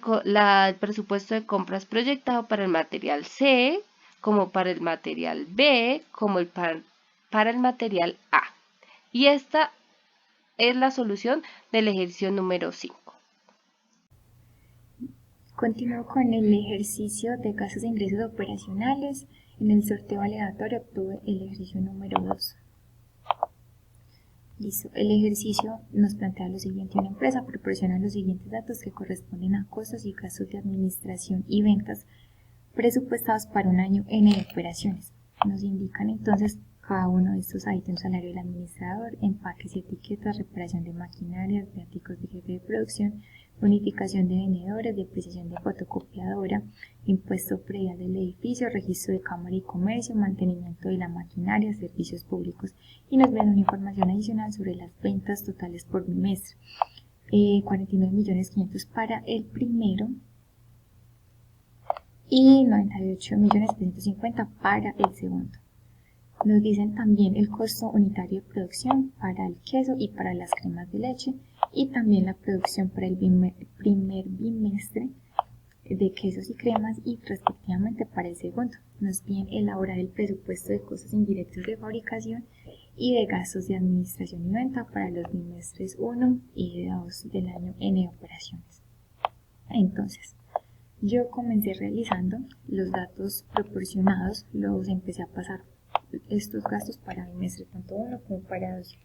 presupuesto de compras proyectado para el material C, como para el material B, como para el material A. Y esta es la solución del ejercicio número 5. Continúo con el ejercicio de gastos e ingresos operacionales. En el sorteo aleatorio obtuve el ejercicio número 2. Listo. El ejercicio nos plantea lo siguiente. Una empresa proporciona los siguientes datos que corresponden a costos y gastos de administración y ventas presupuestados para un año N de operaciones. Nos indican entonces cada uno de estos ítems: salario del administrador, empaques y etiquetas, reparación de maquinarias, viáticos de jefe de producción, bonificación de vendedores, depreciación de fotocopiadora, impuesto predial del edificio, registro de cámara y comercio, mantenimiento de la maquinaria, servicios públicos. Y nos viene una información adicional sobre las ventas totales por bimestre. 49.500.000 para el primero y 98.350.000 para el segundo. Nos dicen también el costo unitario de producción para el queso y para las cremas de leche, y también la producción para el primer bimestre de quesos y cremas y respectivamente para el segundo. Nos viene elaborar el presupuesto de costos indirectos de fabricación y de gastos de administración y venta para los bimestres 1 y 2 del año N de operaciones. Entonces, yo comencé realizando los datos proporcionados, los empecé a pasar estos gastos para bimestre tanto 1 como para 2.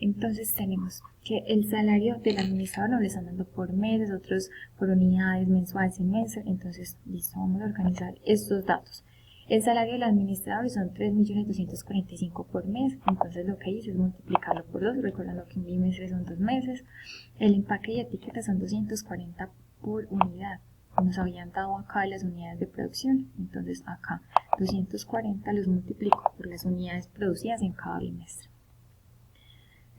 Entonces tenemos que el salario del administrador nos lo están dando por meses, otros por unidades, mensual, semestre. Entonces, listo, vamos a organizar estos datos. El salario del administrador son 3.245.000 por mes. Entonces lo que hice es multiplicarlo por 2, recordando que un bimestre son 2 meses. El empaque y etiqueta son 240 por unidad. Nos habían dado acá las unidades de producción, entonces acá 240 los multiplico por las unidades producidas en cada bimestre.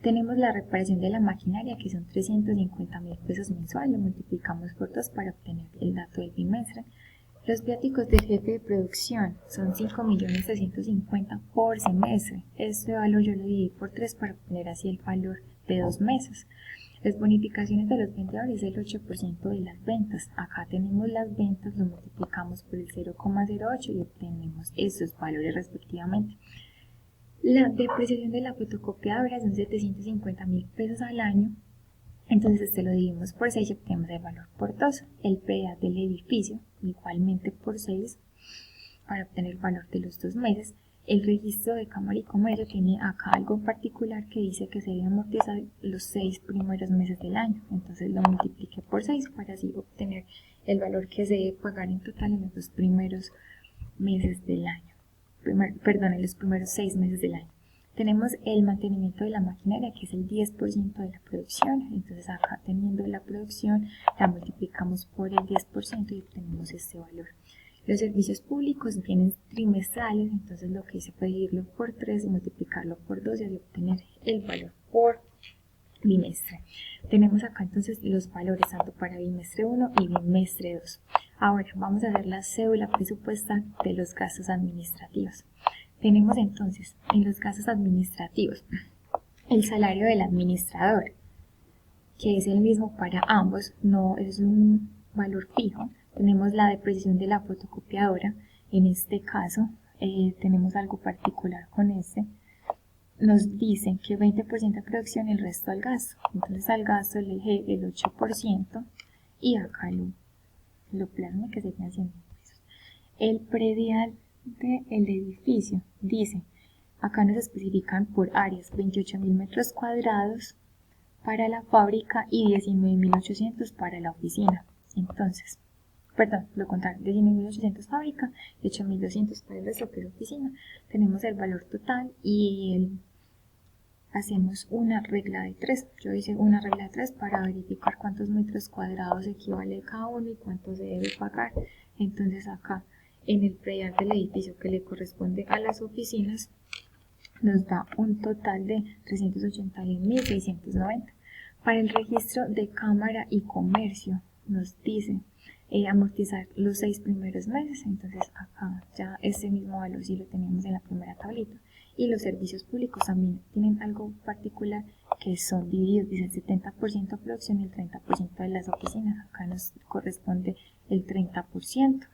Tenemos la reparación de la maquinaria, que son 350.000 pesos mensual, lo multiplicamos por 2 para obtener el dato del bimestre. Los viáticos del jefe de producción son 5.350.000 por semestre. Este valor yo lo dividí por 3 para obtener así el valor de 2 meses. Las bonificaciones de los vendedores es el 8% de las ventas. Acá tenemos las ventas, lo multiplicamos por el 0,08 y obtenemos esos valores respectivamente. La depreciación de la fotocopiadora son 750.000 pesos al año. Entonces este lo dividimos por 6 y obtenemos el valor por 2. El predial del edificio igualmente por 6 para obtener el valor de los 2 meses. El registro de cámara y comercio tiene acá algo en particular que dice que se debe amortizar los 6 primeros meses del año. Entonces lo multipliqué por 6 para así obtener el valor que se debe pagar en total en los 2 primeros meses del año. En los primeros 6 meses del año. Tenemos el mantenimiento de la maquinaria, que es el 10% de la producción. Entonces acá teniendo la producción la multiplicamos por el 10% y obtenemos este valor. Los servicios públicos vienen trimestrales, entonces lo que hice fue dividirlo por 3 y multiplicarlo por 2 y así obtener el valor por bimestre. Tenemos acá entonces los valores tanto para bimestre 1 y bimestre 2. Ahora vamos a hacer la cédula presupuestal de los gastos administrativos. Tenemos entonces en los gastos administrativos el salario del administrador, que es el mismo para ambos, no es un valor fijo. Tenemos la depreciación de la fotocopiadora, en este caso tenemos algo particular con este. Nos dicen que 20% de producción y el resto al gasto. Entonces al gasto le dejé el 8% y acá lo plasmé que serían 100.000 pesos. El predial del edificio dice, acá nos especifican por áreas 28.000 metros cuadrados para la fábrica y 19.800 para la oficina. Entonces, lo contrario, 19.800 fábrica y 8.200 para el resto que es oficina. Tenemos el valor total y hacemos una regla de 3. Yo hice una regla de 3 para verificar cuántos metros cuadrados equivale cada uno y cuánto se debe pagar. Entonces acá en el predial del edificio que le corresponde a las oficinas nos da un total de 381.690. Para el registro de cámara y comercio nos dice amortizar los 6 primeros meses, entonces acá ya ese mismo valor sí lo tenemos en la primera tablita. Y los servicios públicos también tienen algo particular que son divididos, dice el 70% de producción y el 30% de las oficinas. Acá nos corresponde el 30%.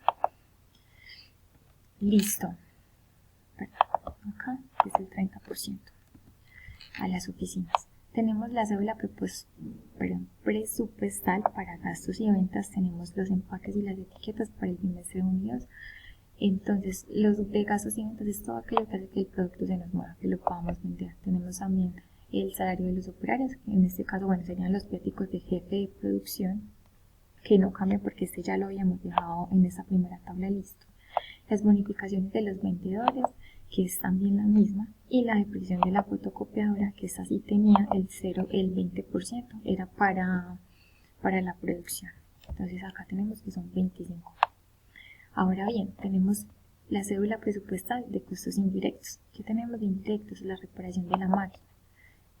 Listo. Acá es el 30% a las oficinas. Tenemos la cédula presupuestal para gastos y ventas. Tenemos los empaques y las etiquetas para el bimestre 1 y 2. Entonces, los de gastos y ventas es todo aquello que hace que el producto se nos mueva, que lo podamos vender. Tenemos también el salario de los operarios, que en este caso, bueno, serían los viáticos de jefe de producción, que no cambia porque este ya lo habíamos dejado en esta primera tabla listo. Las bonificaciones de los vendedores, que es también la misma, y la depreciación de la fotocopiadora, que esta sí tenía el 20%, era para la producción. Entonces acá tenemos que son 25. Ahora bien, tenemos la cédula presupuestal de costos indirectos. ¿Qué tenemos de indirectos? La reparación de la máquina.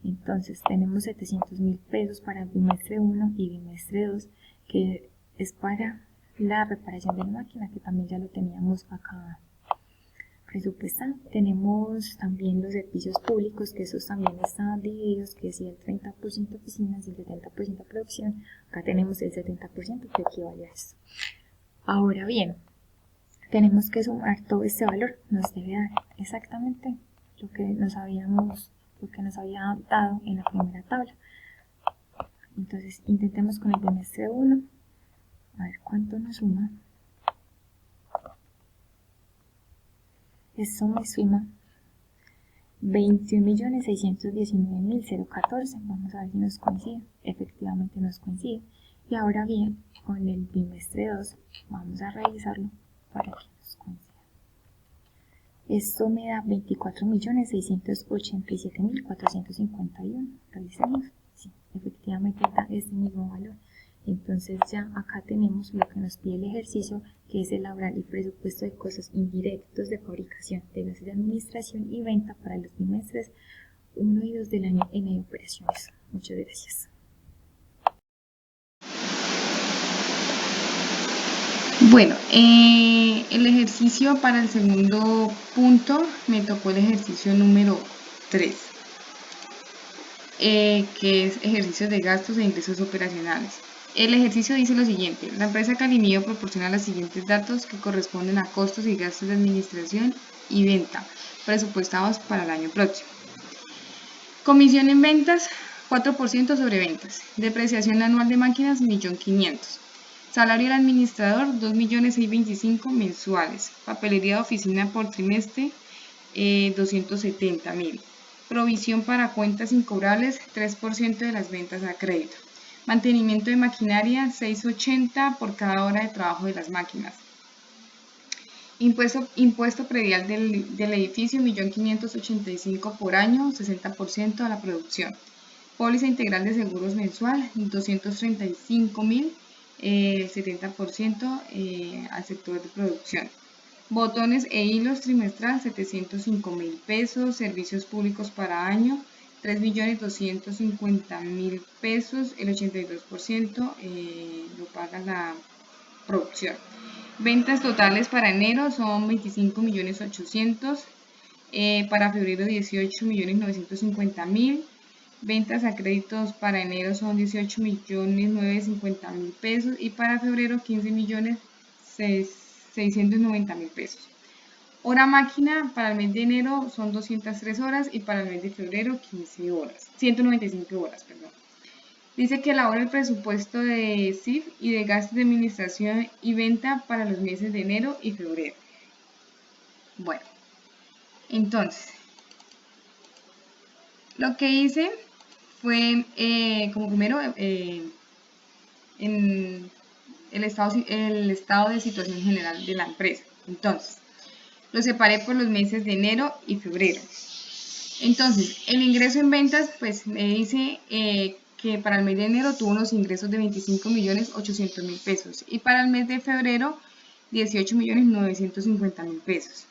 Entonces tenemos 700.000 pesos para bimestre 1 y bimestre 2, que es para la reparación de la máquina, que también ya lo teníamos acá presupuestal. Tenemos también los servicios públicos, que esos también están divididos, que si el 30% oficinas y el 70% producción. Acá tenemos el 70% que equivale a esto. Ahora bien, tenemos que sumar todo este valor, nos debe dar exactamente lo que nos había dado en la primera tabla. Entonces intentemos con el bimestre 1, a ver cuánto nos suma. Esto me suma 21.619.014. Vamos a ver si nos coincide. Efectivamente nos coincide. Y ahora bien, con el bimestre 2 vamos a revisarlo para que nos coincida. Esto me da 24.687.451. Revisemos. Sí, efectivamente da este mismo valor. Entonces ya acá tenemos lo que nos pide el ejercicio, que es elaborar el presupuesto de costos indirectos de fabricación, de gastos de administración y venta para los bimestres 1 y 2 del año en operaciones. Muchas gracias. Bueno, el ejercicio para el segundo punto me tocó el ejercicio número 3, que es ejercicio de gastos e ingresos operacionales. El ejercicio dice lo siguiente: la empresa Calimío proporciona los siguientes datos que corresponden a costos y gastos de administración y venta presupuestados para el año próximo. Comisión en ventas, 4% sobre ventas. Depreciación anual de máquinas, 1.500.000. Salario del administrador, 2.625.000 mensuales. Papelería de oficina por trimestre, 270.000. Provisión para cuentas incobrables, 3% de las ventas a crédito. Mantenimiento de maquinaria, 6.80 por cada hora de trabajo de las máquinas. Impuesto predial del edificio, 1.585.000 por año, 60% a la producción. Póliza integral de seguros mensual, 235.000, 70% al sector de producción. Botones e hilos trimestral, 705.000 pesos. Servicios públicos para año, 3.250.000 pesos. El 82% lo paga la producción. Ventas totales para enero son 25.800.000, para febrero 18.950.000. Ventas a créditos para enero son 18.950.000 pesos y para febrero 15.690.000 pesos. Hora máquina para el mes de enero son 203 horas y para el mes de febrero 195 horas. Dice que elabora el presupuesto de CIF y de gastos de administración y venta para los meses de enero y febrero. Bueno, entonces, lo que hice fue, como primero, en el estado de situación general de la empresa. Entonces, lo separé por los meses de enero y febrero. Entonces, el ingreso en ventas, pues me dice que para el mes de enero tuvo unos ingresos de 25.800.000 pesos y para el mes de febrero 18.950.000 pesos.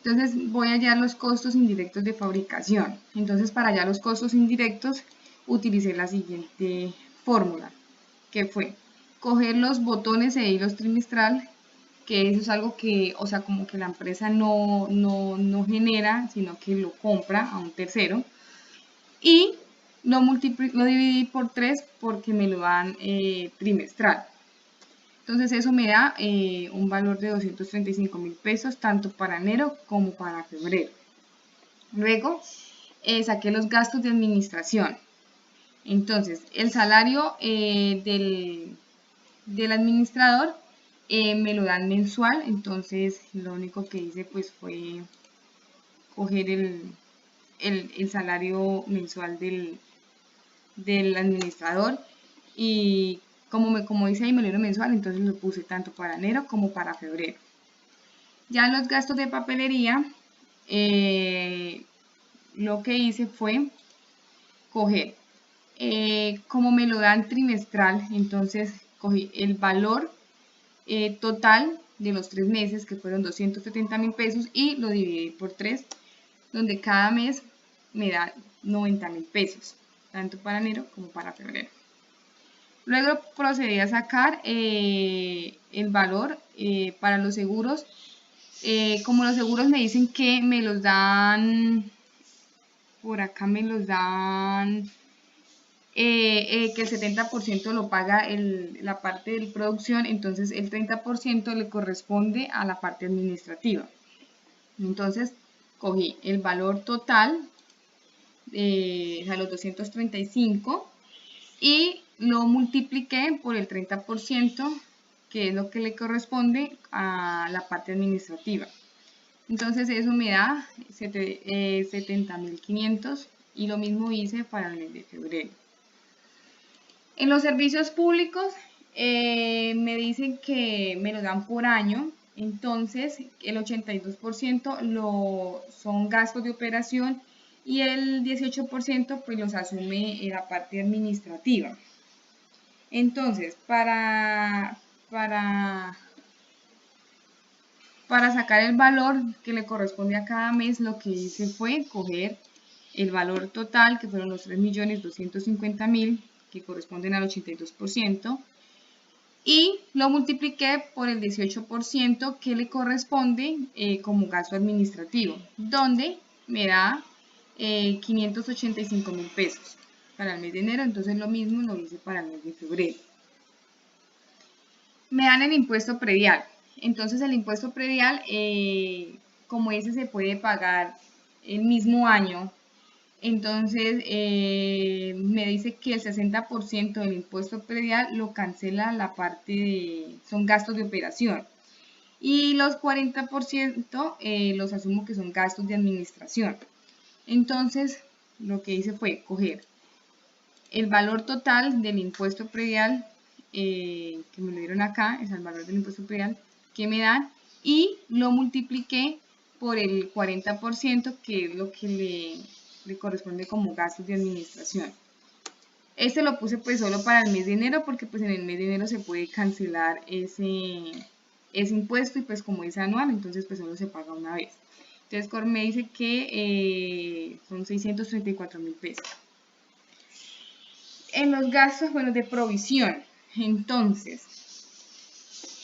Entonces voy a hallar los costos indirectos de fabricación. Entonces para hallar los costos indirectos utilicé la siguiente fórmula, que fue coger los botones e hilos trimestral, que eso es algo que, o sea, como que la empresa no genera, sino que lo compra a un tercero, y lo dividí por 3 porque me lo dan trimestral. Entonces eso me da un valor de 235.000 pesos tanto para enero como para febrero. Luego saqué los gastos de administración. Entonces el salario del administrador me lo dan mensual. Entonces lo único que hice pues fue coger el salario mensual del administrador, y como dice ahí, me lo dieron mensual, entonces lo puse tanto para enero como para febrero. Ya los gastos de papelería, lo que hice fue coger, como me lo dan trimestral, entonces cogí el valor total de los 3 meses, que fueron 270.000 pesos, y lo dividí por 3, donde cada mes me da 90.000 pesos, tanto para enero como para febrero. Luego procedí a sacar el valor para los seguros. Como los seguros me dicen que me los dan, por acá me los dan, que el 70% lo paga la parte de producción, entonces el 30% le corresponde a la parte administrativa. Entonces cogí el valor total, a los 235, y lo multipliqué por el 30%, que es lo que le corresponde a la parte administrativa. Entonces eso me da 70.500, y lo mismo hice para el mes de febrero. En los servicios públicos me dicen que me lo dan por año, entonces el 82% son gastos de operación y el 18% pues los asume la parte administrativa. Entonces, para sacar el valor que le corresponde a cada mes, lo que hice fue coger el valor total, que fueron los 3.250.000, que corresponden al 82%, y lo multipliqué por el 18% que le corresponde como gasto administrativo, donde me da 585.000 pesos para el mes de enero. Entonces lo mismo lo hice para el mes de febrero. Me dan el impuesto predial. Entonces el impuesto predial, como ese se puede pagar el mismo año, entonces me dice que el 60% del impuesto predial lo cancela la parte son gastos de operación, y los 40% los asumo que son gastos de administración. Entonces lo que hice fue coger el valor total del impuesto predial que me lo dieron acá, es el valor del impuesto predial que me dan, y lo multipliqué por el 40%, que es lo que le corresponde como gastos de administración. Este lo puse pues solo para el mes de enero, porque pues en el mes de enero se puede cancelar ese impuesto, y pues como es anual, entonces pues solo se paga una vez. Entonces me dice que son 634.000 pesos. En los gastos, bueno, de provisión, entonces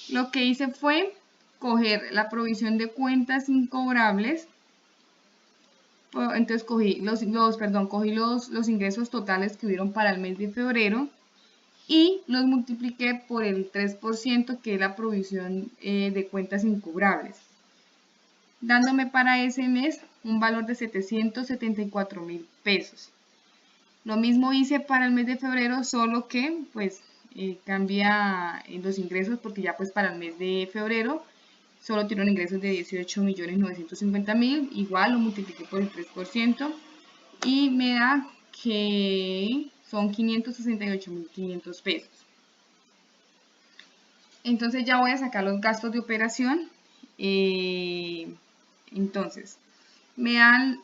lo que hice fue coger la provisión de cuentas incobrables. Entonces cogí los ingresos totales que hubieron para el mes de febrero y los multipliqué por el 3%, que es la provisión de cuentas incobrables, dándome para ese mes un valor de 774.000 pesos. Lo mismo hice para el mes de febrero, solo que pues cambia los ingresos, porque ya pues para el mes de febrero solo tiene ingresos de 18.950.000, igual lo multipliqué por el 3% y me da que son 568.500 pesos. Entonces ya voy a sacar los gastos de operación. Entonces me dan,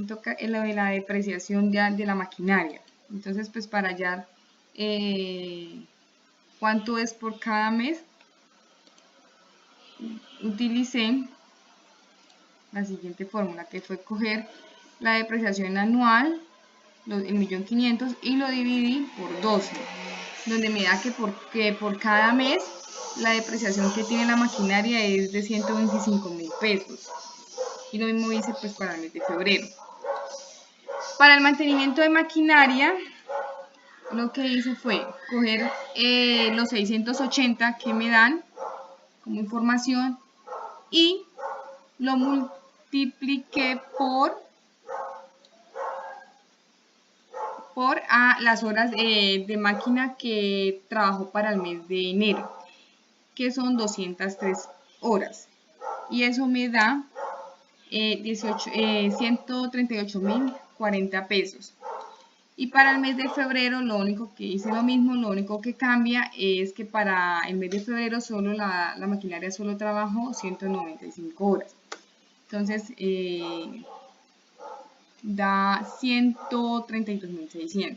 toca la depreciación de la maquinaria. Entonces pues para hallar cuánto es por cada mes, utilicé la siguiente fórmula, que fue coger la depreciación anual, el 1.500.000, y lo dividí por 12, donde me da que por cada mes la depreciación que tiene la maquinaria es de 125.000 pesos. Y lo mismo hice pues para el mes de febrero. Para el mantenimiento de maquinaria, lo que hice fue coger los 680 que me dan como información y lo multipliqué por las horas de máquina que trabajó para el mes de enero, que son 203 horas, y eso me da 138.040 pesos. Y para el mes de febrero lo único que hice lo mismo, lo único que cambia es que para el mes de febrero solo la maquinaria solo trabajó 195 horas. Entonces da 132.600.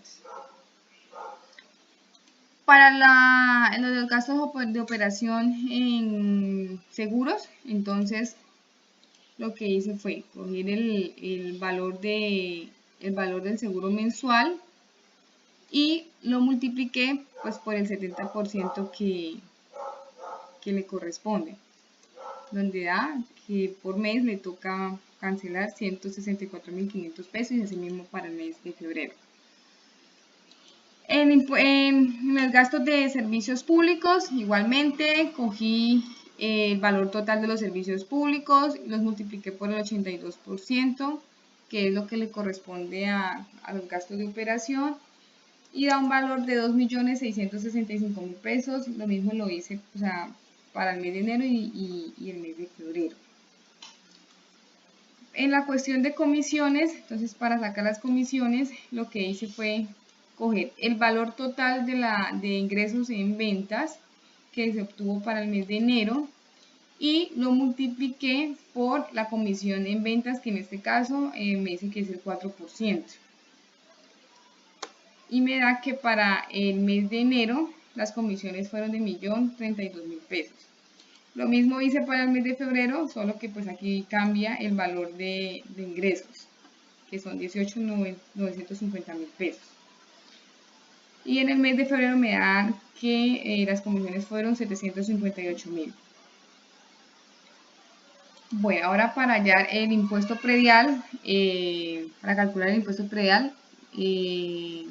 Para los gastos de operación en seguros, entonces lo que hice fue coger el valor del seguro mensual y lo multipliqué pues por el 70% que le corresponde, donde da que por mes le toca cancelar 164.500 pesos y así mismo para el mes de febrero. En los gastos de servicios públicos, igualmente cogí el valor total de los servicios públicos, los multipliqué por el 82%, que es lo que le corresponde a los gastos de operación, y da un valor de 2.665.000 pesos. Lo mismo lo hice para el mes de enero y el mes de febrero. En la cuestión de comisiones, entonces para sacar las comisiones, lo que hice fue coger el valor total de ingresos en ventas que se obtuvo para el mes de enero y lo multipliqué por la comisión en ventas, que en este caso me dice que es el 4%. Y me da que para el mes de enero las comisiones fueron de 1.032.000 pesos. Lo mismo hice para el mes de febrero, solo que pues aquí cambia el valor de ingresos, que son 18.950.000 pesos. Y en el mes de febrero me dan que las comisiones fueron 758.000. Bueno, ahora para hallar el impuesto predial, para calcular el impuesto predial que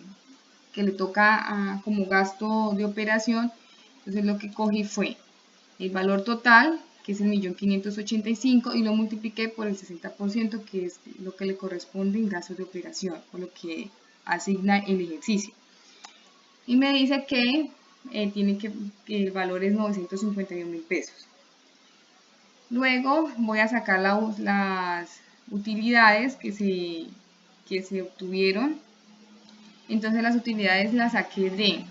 le toca como gasto de operación, entonces lo que cogí fue el valor total, que es el 1.585.000, y lo multipliqué por el 60%, que es lo que le corresponde en gastos de operación, por lo que asigna el ejercicio. Y me dice que el valor es 951.000 pesos. Luego voy a sacar las utilidades que se obtuvieron. Entonces las utilidades las saqué de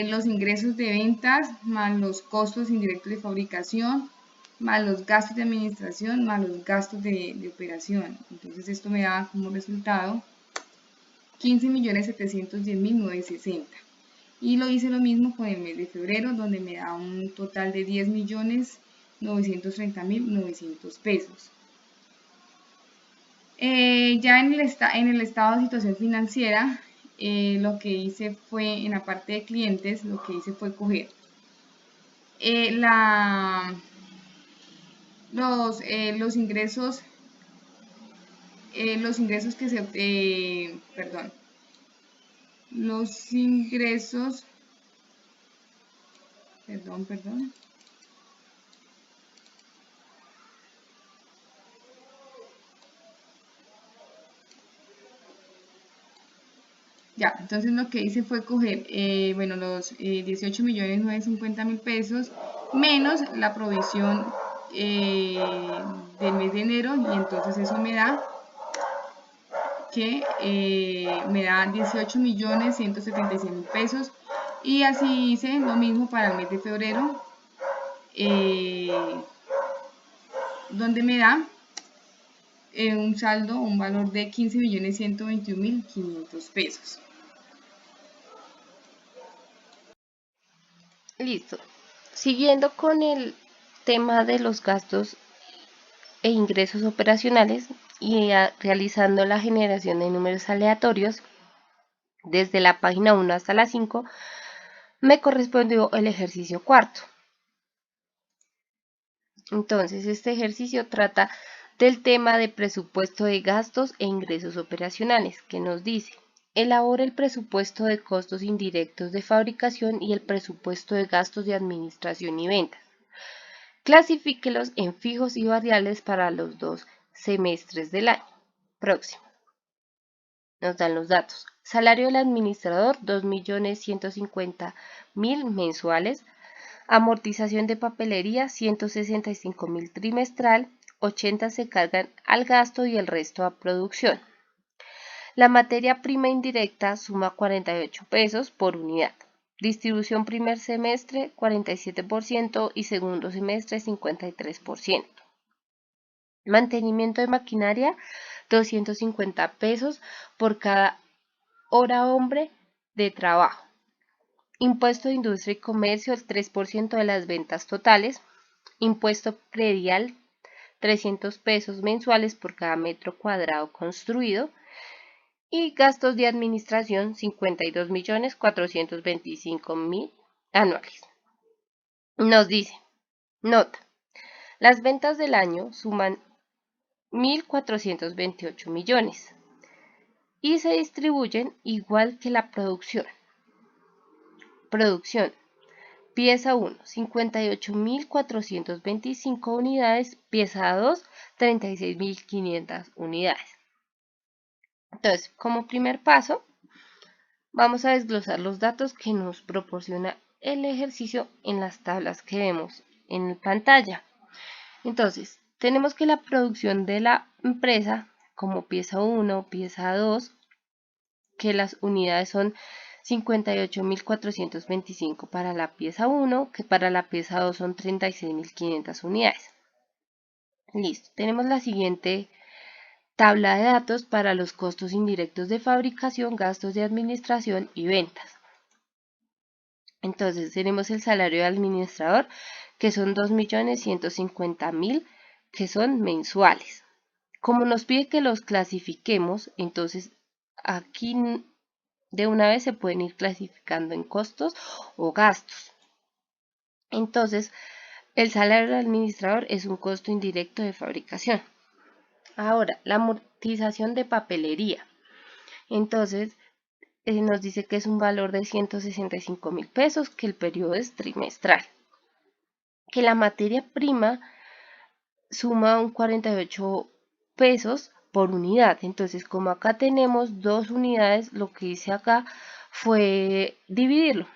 los ingresos de ventas, más los costos indirectos de fabricación, más los gastos de administración, más los gastos de operación. Entonces esto me da como resultado 15.710.960. Y lo hice lo mismo con el mes de febrero, donde me da un total de 10.930.900 pesos. Ya en el estado de situación financiera, lo que hice fue, en la parte de clientes, lo que hice fue coger los ingresos que los ingresos, Ya, entonces lo que hice fue coger, los 18.950.000 pesos menos la provisión del mes de enero, y entonces eso me da que me da 18.176.000 pesos, y así hice lo mismo para el mes de febrero, donde me da un saldo, un valor de 15.121.500 pesos. Listo. Siguiendo con el tema de los gastos e ingresos operacionales y realizando la generación de números aleatorios desde la página 1 hasta la 5, me correspondió el ejercicio cuarto. Entonces, este ejercicio trata del tema de presupuesto de gastos e ingresos operacionales, que nos dice: elabora el presupuesto de costos indirectos de fabricación y el presupuesto de gastos de administración y ventas. Clasifíquelos en fijos y variables para los 2 semestres del año próximo. Nos dan los datos: salario del administrador, 2.150.000 mensuales; amortización de papelería, 165.000 trimestral; 80 se cargan al gasto y el resto a producción. La materia prima indirecta suma 48 pesos por unidad. Distribución primer semestre 47% y segundo semestre 53%. Mantenimiento de maquinaria 250 pesos por cada hora hombre de trabajo. Impuesto de industria y comercio el 3% de las ventas totales. Impuesto predial 300 pesos mensuales por cada metro cuadrado construido. Y gastos de administración 52.425.000 anuales. Nos dice, nota, las ventas del año suman 1.428 millones y se distribuyen igual que la producción. Producción, pieza 1, 58.425 unidades, pieza 2, 36.500 unidades. Entonces, como primer paso, vamos a desglosar los datos que nos proporciona el ejercicio en las tablas que vemos en pantalla. Entonces, tenemos que la producción de la empresa, como pieza 1, pieza 2, que las unidades son 58.425 para la pieza 1, que para la pieza 2 son 36.500 unidades. Listo, tenemos la siguiente tabla de datos para los costos indirectos de fabricación, gastos de administración y ventas. Entonces tenemos el salario de administrador, que son 2.150.000, que son mensuales. Como nos pide que los clasifiquemos, entonces aquí de una vez se pueden ir clasificando en costos o gastos. Entonces, el salario del administrador es un costo indirecto de fabricación. Ahora, la amortización de papelería. Entonces, nos dice que es un valor de 165.000 pesos, que el periodo es trimestral. Que la materia prima suma un 48 pesos por unidad. Entonces, como acá tenemos 2 unidades, lo que hice acá fue dividirlo.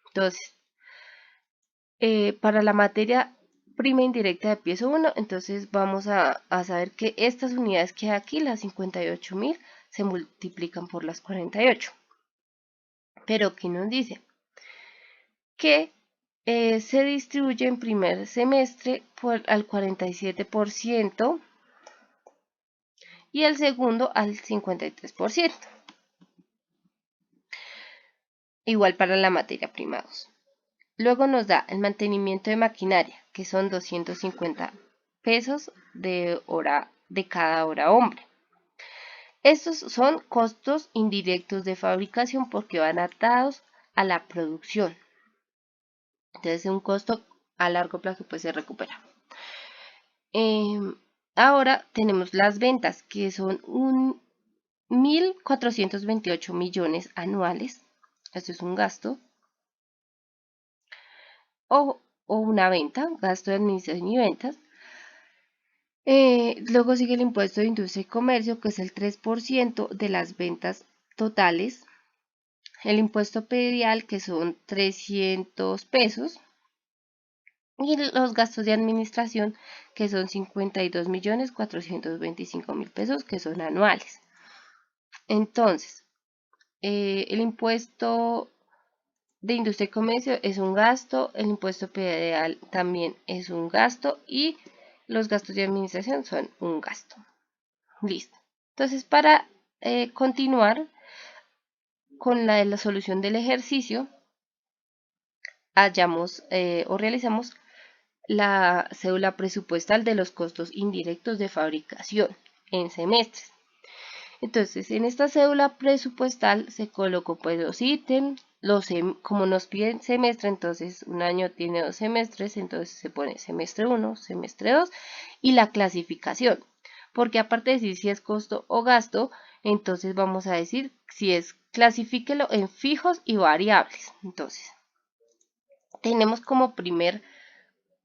Entonces, para la materia prima indirecta de pieza 1, entonces vamos a saber que estas unidades que hay aquí, las 58.000, se multiplican por las 48. Pero ¿qué nos dice? Que se distribuye en primer semestre al 47% y el segundo al 53%. Igual para la materia prima 2. Luego nos da el mantenimiento de maquinaria, que son 250 pesos de cada hora hombre. Estos son costos indirectos de fabricación porque van atados a la producción. Entonces, un costo a largo plazo pues se recupera. Ahora tenemos las ventas, que son 1.428 millones anuales. Esto es un gasto. O una venta, gasto de administración y ventas. Luego sigue el impuesto de industria y comercio, que es el 3% de las ventas totales. El impuesto predial, que son 300 pesos. Y los gastos de administración, que son 52.425.000 pesos, que son anuales. Entonces, el impuesto de industria y comercio es un gasto, el impuesto predial también es un gasto y los gastos de administración son un gasto. Listo. Entonces, para continuar con la solución del ejercicio, realizamos la cédula presupuestal de los costos indirectos de fabricación en semestres. Entonces, en esta cédula presupuestal se colocó pues los ítems, como nos piden semestre, entonces un año tiene 2 semestres, entonces se pone semestre 1, semestre 2 y la clasificación. Porque aparte de decir si es costo o gasto, entonces vamos a decir si es, clasifíquelo en fijos y variables. Entonces, tenemos como primer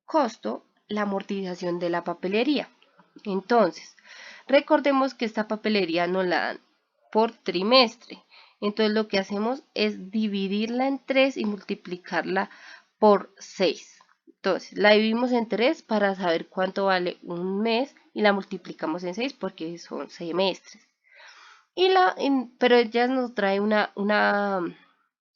costo la amortización de la papelería. Entonces, recordemos que esta papelería nos la dan por trimestre. Entonces lo que hacemos es dividirla en 3 y multiplicarla por 6. Entonces la dividimos en 3 para saber cuánto vale un mes y la multiplicamos en 6 porque son semestres. Pero ella nos trae una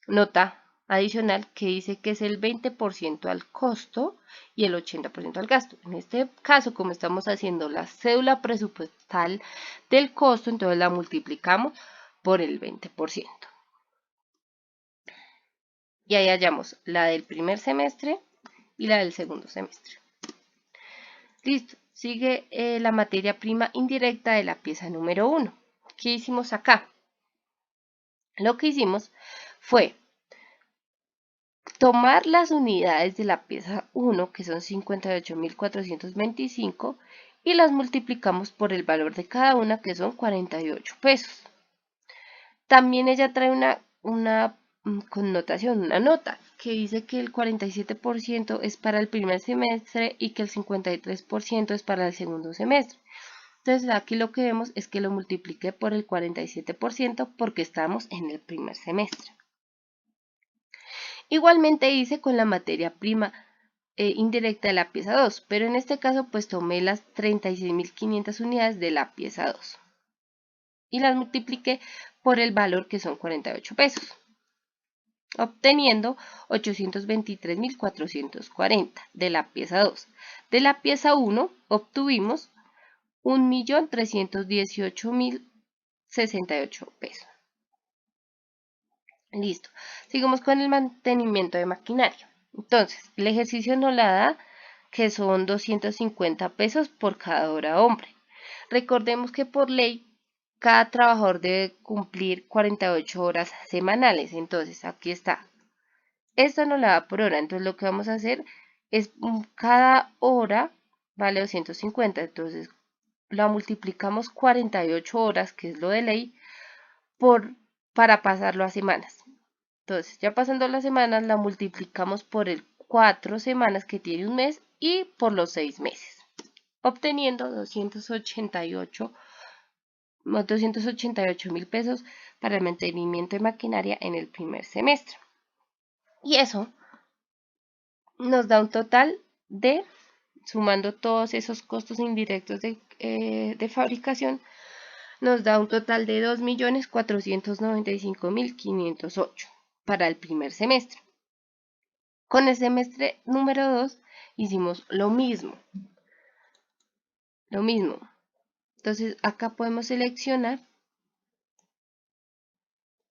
nota adicional que dice que es el 20% al costo y el 80% al gasto. En este caso, como estamos haciendo la cédula presupuestal del costo, entonces la multiplicamos por el 20%. Y ahí hallamos la del primer semestre y la del segundo semestre. Listo, sigue la materia prima indirecta de la pieza número 1. ¿Qué hicimos acá? Lo que hicimos fue tomar las unidades de la pieza 1, que son 58.425, y las multiplicamos por el valor de cada una, que son 48 pesos. También ella trae una connotación, una nota, que dice que el 47% es para el primer semestre y que el 53% es para el segundo semestre. Entonces aquí lo que vemos es que lo multipliqué por el 47% porque estamos en el primer semestre. Igualmente hice con la materia prima indirecta de la pieza 2, pero en este caso pues tomé las 36.500 unidades de la pieza 2 y las multipliqué por el valor que son 48 pesos, obteniendo 823.440 de la pieza 2. De la pieza 1 obtuvimos 1.318.068 pesos. Listo. Sigamos con el mantenimiento de maquinaria. Entonces, el ejercicio nos la da que son 250 pesos por cada hora hombre. Recordemos que por ley, cada trabajador debe cumplir 48 horas semanales. Entonces, aquí está. Esto nos la da por hora. Entonces, lo que vamos a hacer es cada hora vale 250. Entonces, la multiplicamos 48 horas, que es lo de ley, para pasarlo a semanas. Entonces, ya pasando las semanas, la multiplicamos por el 4 semanas que tiene un mes y por los 6 meses, obteniendo 288.000 pesos para el mantenimiento de maquinaria en el primer semestre. Y eso nos da un total de, sumando todos esos costos indirectos de fabricación, nos da un total de 2.495.508 para el primer semestre. Con el semestre número 2 hicimos lo mismo. Entonces acá podemos seleccionar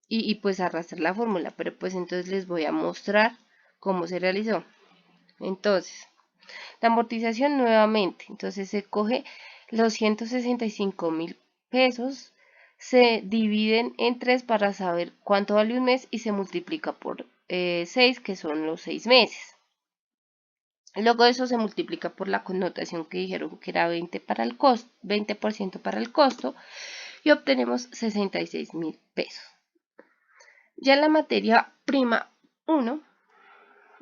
y pues arrastrar la fórmula, pero pues entonces les voy a mostrar cómo se realizó. Entonces, la amortización nuevamente, entonces se coge los 165.000 pesos, se dividen en 3 para saber cuánto vale un mes y se multiplica por 6, que son los 6 meses. Luego eso se multiplica por la connotación que dijeron que era 20% para el costo y obtenemos 66.000 pesos. Ya en la materia prima 1,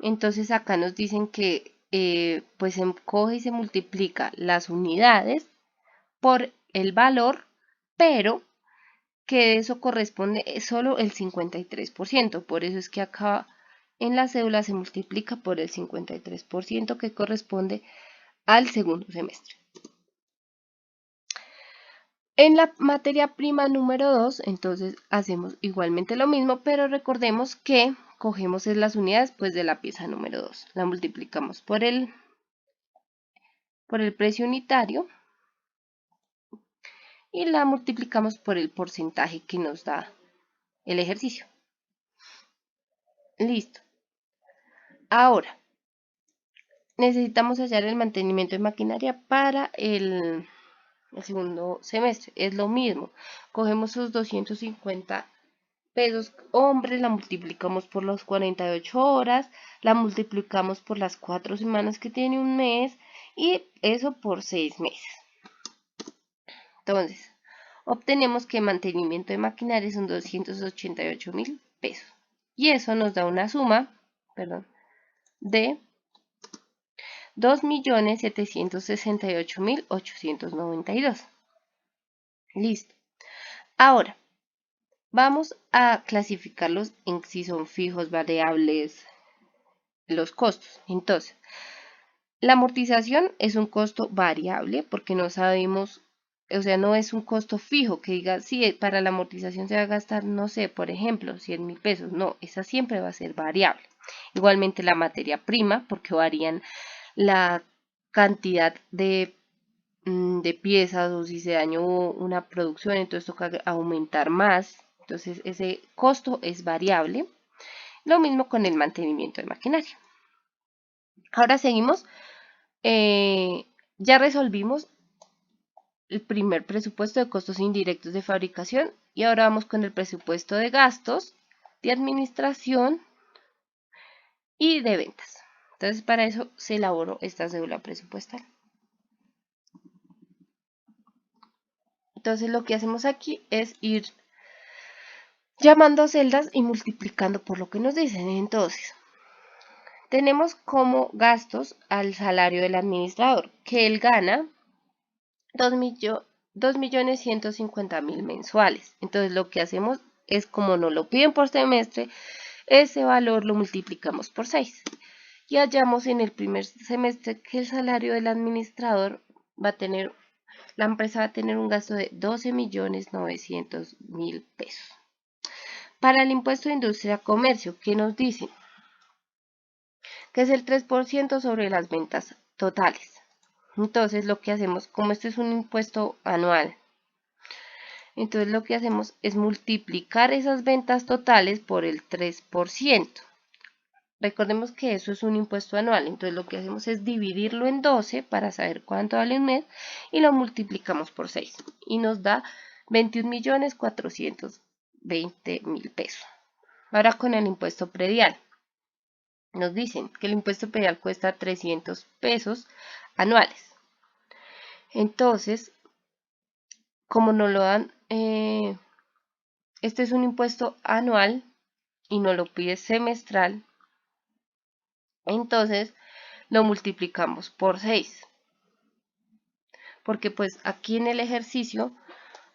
entonces acá nos dicen que pues se coge y se multiplica las unidades por el valor, pero que eso corresponde solo el 53%. Por eso es que acá en la cédula se multiplica por el 53% que corresponde al segundo semestre. En la materia prima número 2, entonces hacemos igualmente lo mismo, pero recordemos que cogemos las unidades pues, de la pieza número 2. La multiplicamos por el precio unitario y la multiplicamos por el porcentaje que nos da el ejercicio. Listo. Ahora, necesitamos hallar el mantenimiento de maquinaria para el segundo semestre. Es lo mismo. Cogemos esos 250 pesos hombre, la multiplicamos por las 48 horas, la multiplicamos por las 4 semanas que tiene un mes y eso por 6 meses. Entonces, obtenemos que mantenimiento de maquinaria son 288.000 pesos. Y eso nos da una suma, de 2.768.892. Listo. Ahora, vamos a clasificarlos en si son fijos, variables, los costos. Entonces, La amortización es un costo variable porque no sabemos, o sea, no es un costo fijo que diga, sí, para la amortización se va a gastar, no sé, por ejemplo, 100.000 pesos. No, esa siempre va a ser variable. Igualmente la materia prima, porque varían la cantidad de piezas, o si se dañó una producción, entonces toca aumentar más. Entonces ese costo es variable. Lo mismo con el mantenimiento de maquinaria. Ahora seguimos. Ya resolvimos el primer presupuesto de costos indirectos de fabricación y ahora vamos con el presupuesto de gastos, de administración y de ventas. Entonces para eso se elaboró esta cédula presupuestal. Entonces lo que hacemos aquí es ir llamando celdas y multiplicando por lo que nos dicen. Entonces tenemos como gastos al salario del administrador, que él gana 2.150.000 mensuales. Entonces lo que hacemos es, como nos lo piden por semestre, ese valor lo multiplicamos por 6. Y hallamos en el primer semestre que el salario del administrador va a tener, la empresa va a tener un gasto de 12.900.000 pesos. Para el impuesto de industria y comercio, ¿qué nos dicen? Que es el 3% sobre las ventas totales. Entonces lo que hacemos, como este es un impuesto anual, entonces lo que hacemos es multiplicar esas ventas totales por el 3%. Recordemos que eso es un impuesto anual, entonces lo que hacemos es dividirlo en 12 para saber cuánto vale un mes y lo multiplicamos por 6 y nos da 21.420.000 pesos. Ahora con el impuesto predial. Nos dicen que el impuesto predial cuesta 300 pesos anuales. Entonces, como nos lo dan, este es un impuesto anual y nos lo pide semestral, entonces lo multiplicamos por 6. Porque pues aquí en el ejercicio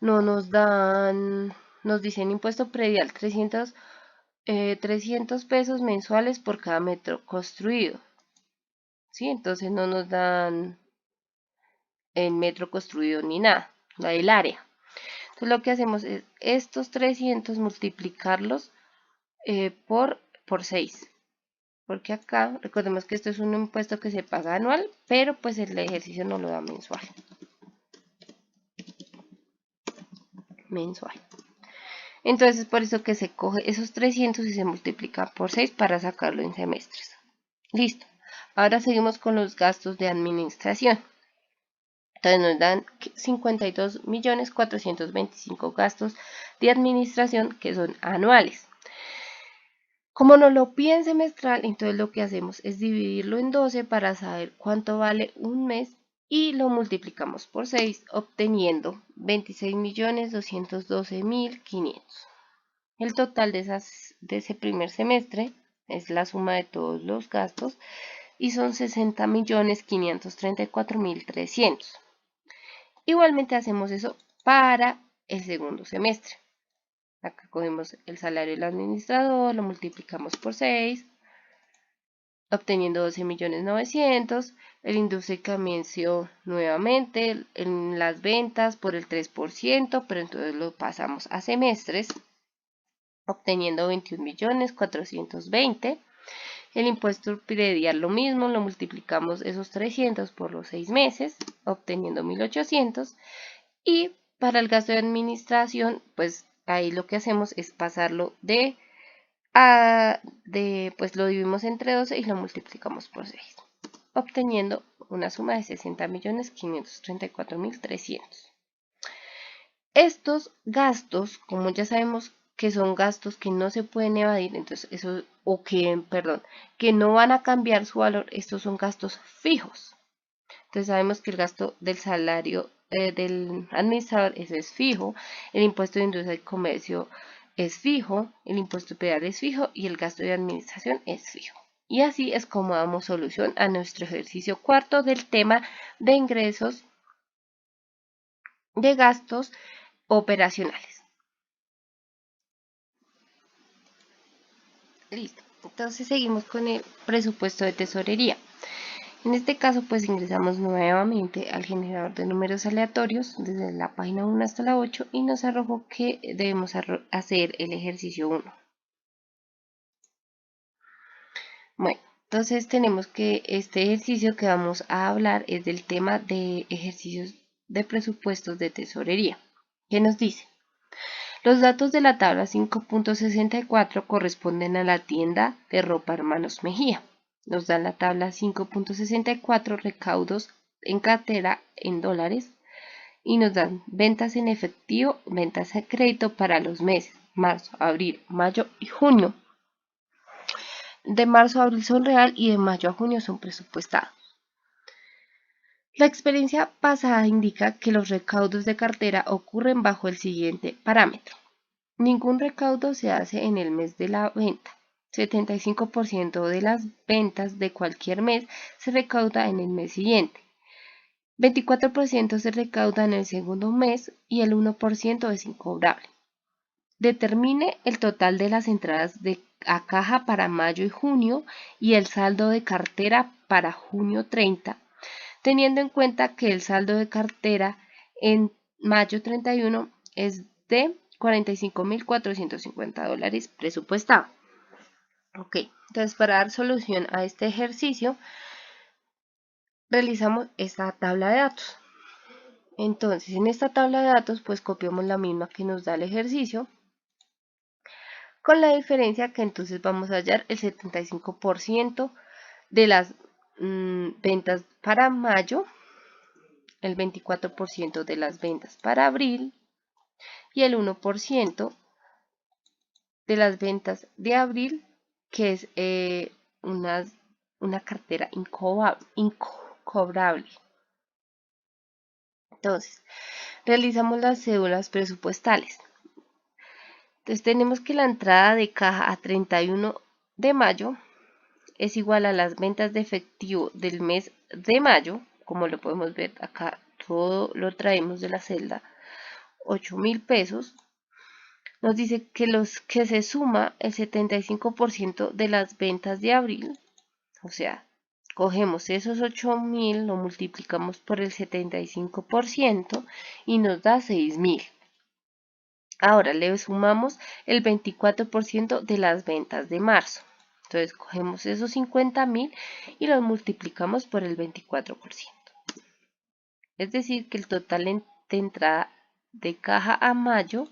no nos dan, nos dicen impuesto predial 300 pesos mensuales por cada metro construido. ¿Sí? Entonces no nos dan el metro construido ni nada, la del área. Entonces lo que hacemos es estos 300 multiplicarlos por 6. Porque acá, recordemos que esto es un impuesto que se paga anual, pero pues el ejercicio no lo da mensual. Entonces por eso que se coge esos 300 y se multiplica por 6 para sacarlo en semestres. Listo. Ahora seguimos con los gastos de administración. Entonces nos dan 52.425.000 gastos de administración que son anuales. Como nos lo piden semestral, entonces lo que hacemos es dividirlo en 12 para saber cuánto vale un mes y lo multiplicamos por 6, obteniendo 26.212.500. El total de ese primer semestre es la suma de todos los gastos y son 60.534.300. Igualmente hacemos eso para el segundo semestre. Acá cogemos el salario del administrador, lo multiplicamos por 6, obteniendo 12.900.000. El industria y comercio nuevamente, en las ventas por el 3%, pero entonces lo pasamos a semestres, obteniendo 21.420.000. El impuesto predial lo mismo, lo multiplicamos esos 300 por los 6 meses, obteniendo 1.800. Y para el gasto de administración, pues ahí lo que hacemos es pasarlo pues lo dividimos entre 12 y lo multiplicamos por 6, obteniendo una suma de 60.534.300. Estos gastos, como ya sabemos que son gastos que no se pueden evadir, entonces eso, que no van a cambiar su valor, estos son gastos fijos. Entonces sabemos que el gasto del salario del administrador, eso es fijo, el impuesto de industria y comercio es fijo, el impuesto predial es fijo y el gasto de administración es fijo. Y así es como damos solución a nuestro ejercicio cuarto del tema de ingresos de gastos operacionales. Listo. Entonces seguimos con el presupuesto de tesorería. En este caso, pues ingresamos nuevamente al generador de números aleatorios desde la página 1 hasta la 8 y nos arrojó que debemos hacer el ejercicio 1. Bueno, entonces tenemos que este ejercicio que vamos a hablar es del tema de ejercicios de presupuestos de tesorería. ¿Qué nos dice? Los datos de la tabla 5.64 corresponden a la tienda de ropa Hermanos Mejía. Nos da la tabla 5.64 recaudos en cartera en dólares y nos dan ventas en efectivo, ventas a crédito para los meses marzo, abril, mayo y junio. De marzo a abril son real y de mayo a junio son presupuestados. La experiencia pasada indica que los recaudos de cartera ocurren bajo el siguiente parámetro. Ningún recaudo se hace en el mes de la venta. 75% de las ventas de cualquier mes se recauda en el mes siguiente. 24% se recauda en el segundo mes y el 1% es incobrable. Determine el total de las entradas a caja para mayo y junio y el saldo de cartera para junio 30, teniendo en cuenta que el saldo de cartera en mayo 31 es de $45.450 presupuestado. Ok, entonces para dar solución a este ejercicio, realizamos esta tabla de datos. Entonces, en esta tabla de datos, pues copiamos la misma que nos da el ejercicio, con la diferencia que entonces vamos a hallar el 75% de las ventas para mayo, el 24% de las ventas para abril y el 1% de las ventas de abril, que es una cartera incobrable. Entonces, realizamos las cédulas presupuestales. Entonces, tenemos que la entrada de caja a 31 de mayo es igual a las ventas de efectivo del mes de mayo, como lo podemos ver acá, todo lo traemos de la celda, 8.000 pesos. Nos dice que se suma el 75% de las ventas de abril, o sea, cogemos esos 8.000, lo multiplicamos por el 75% y nos da 6.000. Ahora le sumamos el 24% de las ventas de marzo. Entonces cogemos esos 50.000 y los multiplicamos por el 24%. Es decir, que el total de entrada de caja a mayo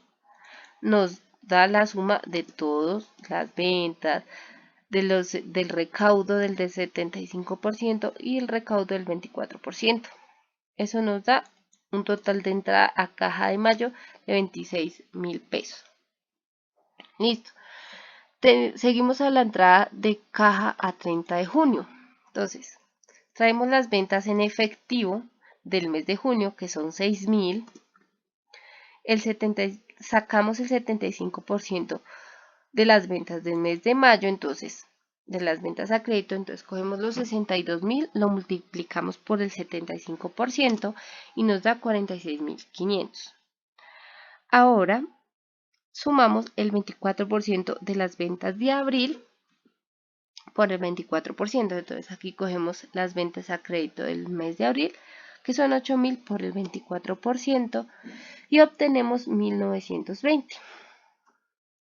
nos da la suma de todas las ventas, del recaudo del 75% y el recaudo del 24%. Eso nos da un total de entrada a caja de mayo de 26.000 pesos. Listo. Seguimos a la entrada de caja a 30 de junio. Entonces, traemos las ventas en efectivo del mes de junio, que son 6.000. Sacamos el 75% de las ventas del mes de mayo, entonces, de las ventas a crédito, entonces cogemos los 62.000, lo multiplicamos por el 75% y nos da 46.500. Ahora, sumamos el 24% de las ventas de abril por el 24%. Entonces aquí cogemos las ventas a crédito del mes de abril, que son 8.000 por el 24%, y obtenemos 1.920.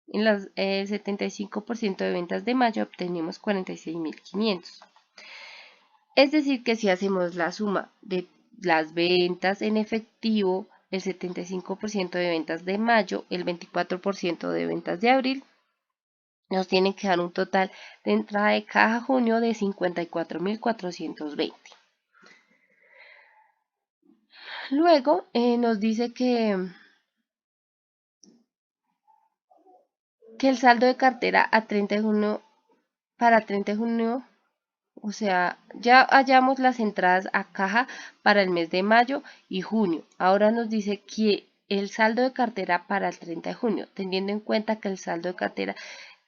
En el 75% de ventas de mayo obtenemos 46.500. Es decir que si hacemos la suma de las ventas en efectivo, el 75% de ventas de mayo, el 24% de ventas de abril, nos tienen que dar un total de entrada de caja junio de 54.420. Luego nos dice que el saldo de cartera a 30 de junio, para 30 de junio, o sea, ya hallamos las entradas a caja para el mes de mayo y junio. Ahora nos dice que el saldo de cartera para el 30 de junio, teniendo en cuenta que el saldo de cartera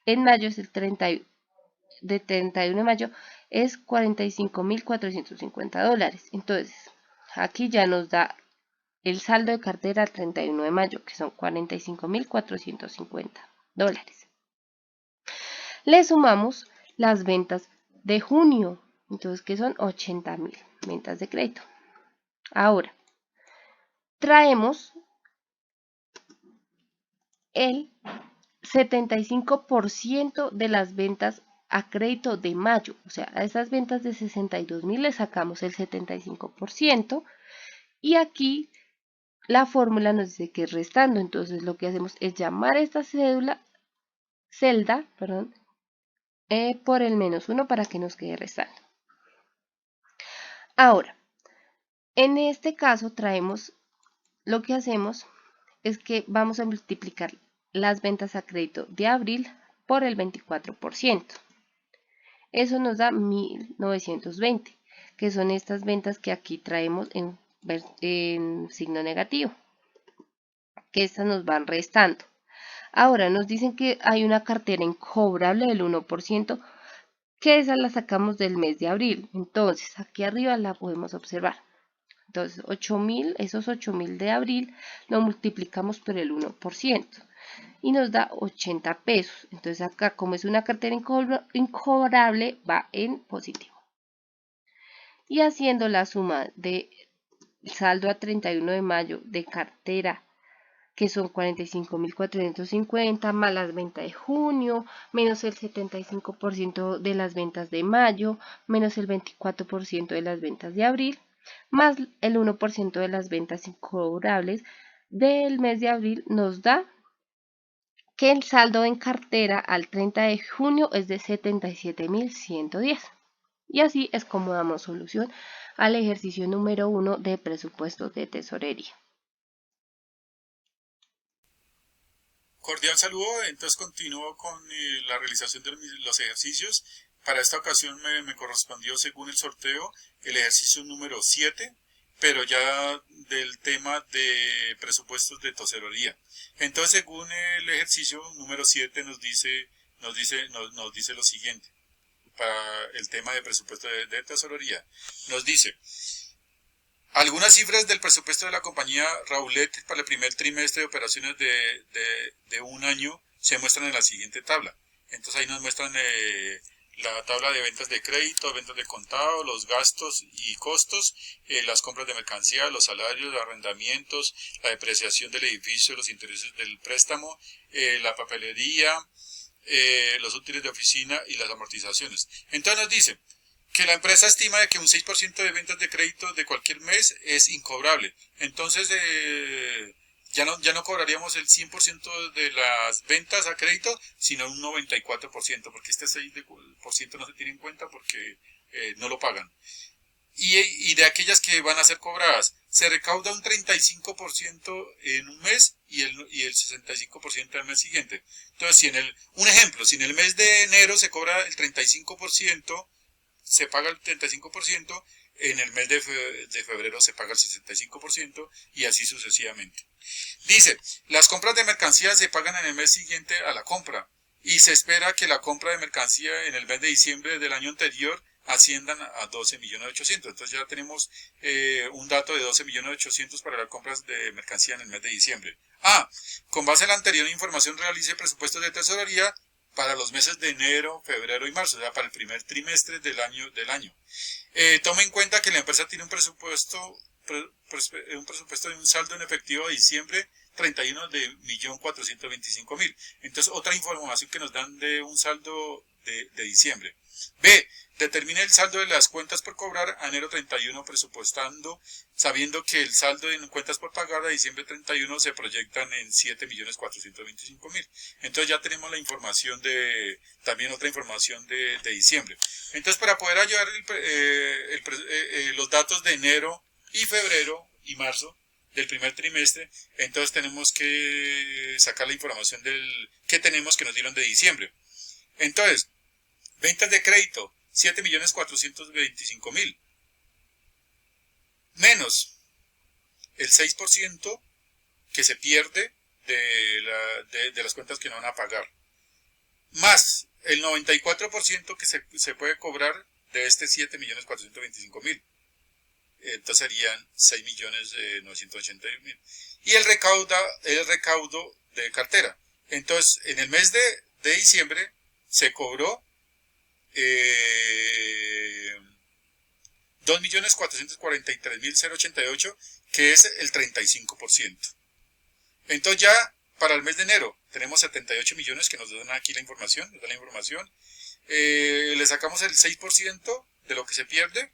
en mayo es el 31 de mayo, es $45.450. Entonces, aquí ya nos da el saldo de cartera al 31 de mayo, que son $45.450. Le sumamos las ventas de junio, Entonces, que son 80.000 ventas de crédito. Ahora, traemos el 75% de las ventas a crédito de mayo. O sea, a esas ventas de 62.000 le sacamos el 75%. Y aquí la fórmula nos dice que es restando. Entonces, lo que hacemos es llamar a esta celda, por el -1 para que nos quede restando. Ahora, en este caso traemos, lo que hacemos es que vamos a multiplicar las ventas a crédito de abril por el 24%. Eso nos da 1.920, que son estas ventas que aquí traemos en signo negativo, que estas nos van restando. Ahora nos dicen que hay una cartera incobrable del 1%, que esa la sacamos del mes de abril. Entonces, aquí arriba la podemos observar. Entonces, 8.000, esos 8.000 de abril lo multiplicamos por el 1% y nos da 80 pesos. Entonces, acá, como es una cartera incobrable, va en positivo. Y haciendo la suma de saldo a 31 de mayo de cartera, que son 45.450, más las ventas de junio, menos el 75% de las ventas de mayo, menos el 24% de las ventas de abril, más el 1% de las ventas incobrables del mes de abril, nos da que el saldo en cartera al 30 de junio es de 77.110. Y así es como damos solución al ejercicio número 1 de presupuestos de tesorería. Cordial saludo, entonces continúo con la realización de los ejercicios. Para esta ocasión me correspondió, según el sorteo, el ejercicio número 7, pero ya del tema de presupuestos de tesorería. Entonces, según el ejercicio número 7 nos dice lo siguiente, para el tema de presupuesto de tesorería. Nos dice: algunas cifras del presupuesto de la compañía Raulet para el primer trimestre de operaciones de un año se muestran en la siguiente tabla. Entonces ahí nos muestran la tabla de ventas de crédito, ventas de contado, los gastos y costos, las compras de mercancía, los salarios, los arrendamientos, la depreciación del edificio, los intereses del préstamo, la papelería, los útiles de oficina y las amortizaciones. Entonces nos dice que la empresa estima de que un 6% de ventas de crédito de cualquier mes es incobrable. Entonces ya no cobraríamos el 100% de las ventas a crédito, sino un 94%, porque este 6% no se tiene en cuenta porque no lo pagan. Y de aquellas que van a ser cobradas, se recauda un 35% en un mes y el 65% al mes siguiente. Entonces, un ejemplo, si en el mes de enero se cobra el 35%, se paga el 35%, en el mes de febrero se paga el 65% y así sucesivamente. Dice, las compras de mercancía se pagan en el mes siguiente a la compra y se espera que la compra de mercancía en el mes de diciembre del año anterior asciendan a 12.800.000. Entonces ya tenemos un dato de 12.800.000 para las compras de mercancía en el mes de diciembre. Con base en la anterior información realice presupuestos de tesorería para los meses de enero, febrero y marzo, o sea, para el primer trimestre del año. Tome en cuenta que la empresa tiene un presupuesto de un saldo en efectivo de diciembre 31 de 1.425.000. Entonces, otra información que nos dan de un saldo de diciembre. B. Determine el saldo de las cuentas por cobrar a enero 31 presupuestando, sabiendo que el saldo en cuentas por pagar a diciembre 31 se proyectan en 7.425.000. Entonces ya tenemos la información también otra información de diciembre. Entonces, para poder hallar los datos de enero y febrero y marzo del primer trimestre, entonces tenemos que sacar la información que tenemos que nos dieron de diciembre. Entonces, ventas de crédito, 7.425.000, menos el 6% que se pierde de las cuentas que no van a pagar, más el 94% que se puede cobrar de este 7.425.000. Entonces serían 6.980.000. Y el recaudo de cartera. Entonces, en el mes de diciembre se cobró 2.443.088, que es el 35%. Entonces ya para el mes de enero tenemos 78 millones que nos dan aquí la información, le sacamos el 6% de lo que se pierde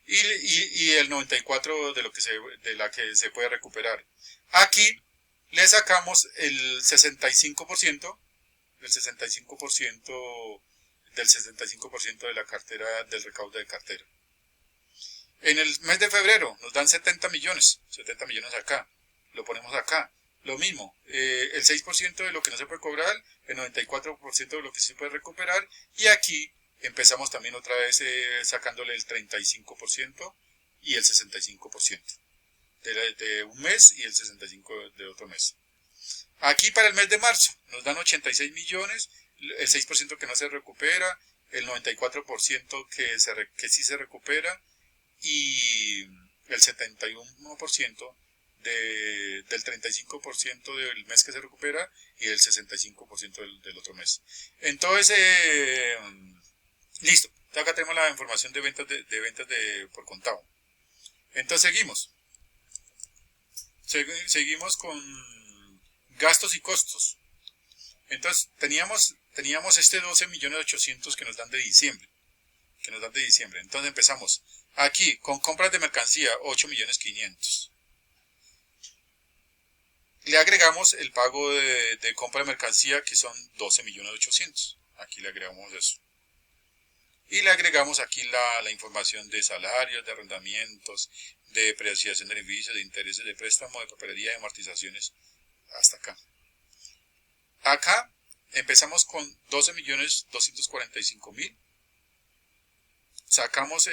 y el 94% de la que se puede recuperar. Aquí le sacamos el 65%, del 65% de la cartera, del recaudo de cartera. En el mes de febrero nos dan 70 millones acá, lo ponemos acá. Lo mismo, el 6% de lo que no se puede cobrar, el 94% de lo que se puede recuperar, y aquí empezamos también otra vez sacándole el 35% y el 65% de un mes y el 65% de otro mes. Aquí para el mes de marzo nos dan 86 millones, el 6% que no se recupera, el 94% que sí se recupera y el 71% del 35% del mes que se recupera y el 65% del otro mes. Entonces, listo. Acá tenemos la información de ventas por contado. Entonces seguimos con gastos y costos. Entonces teníamos este 12.800.000 que nos dan de diciembre. Entonces empezamos aquí con compras de mercancía 8.500.000. Le agregamos el pago de compra de mercancía que son 12.800.000. Aquí le agregamos eso. Y le agregamos aquí la información de salarios, de arrendamientos, de depreciación de beneficios, de intereses de préstamo, de papelería, de amortizaciones, hasta acá. Acá empezamos con 12.245.000. Sacamos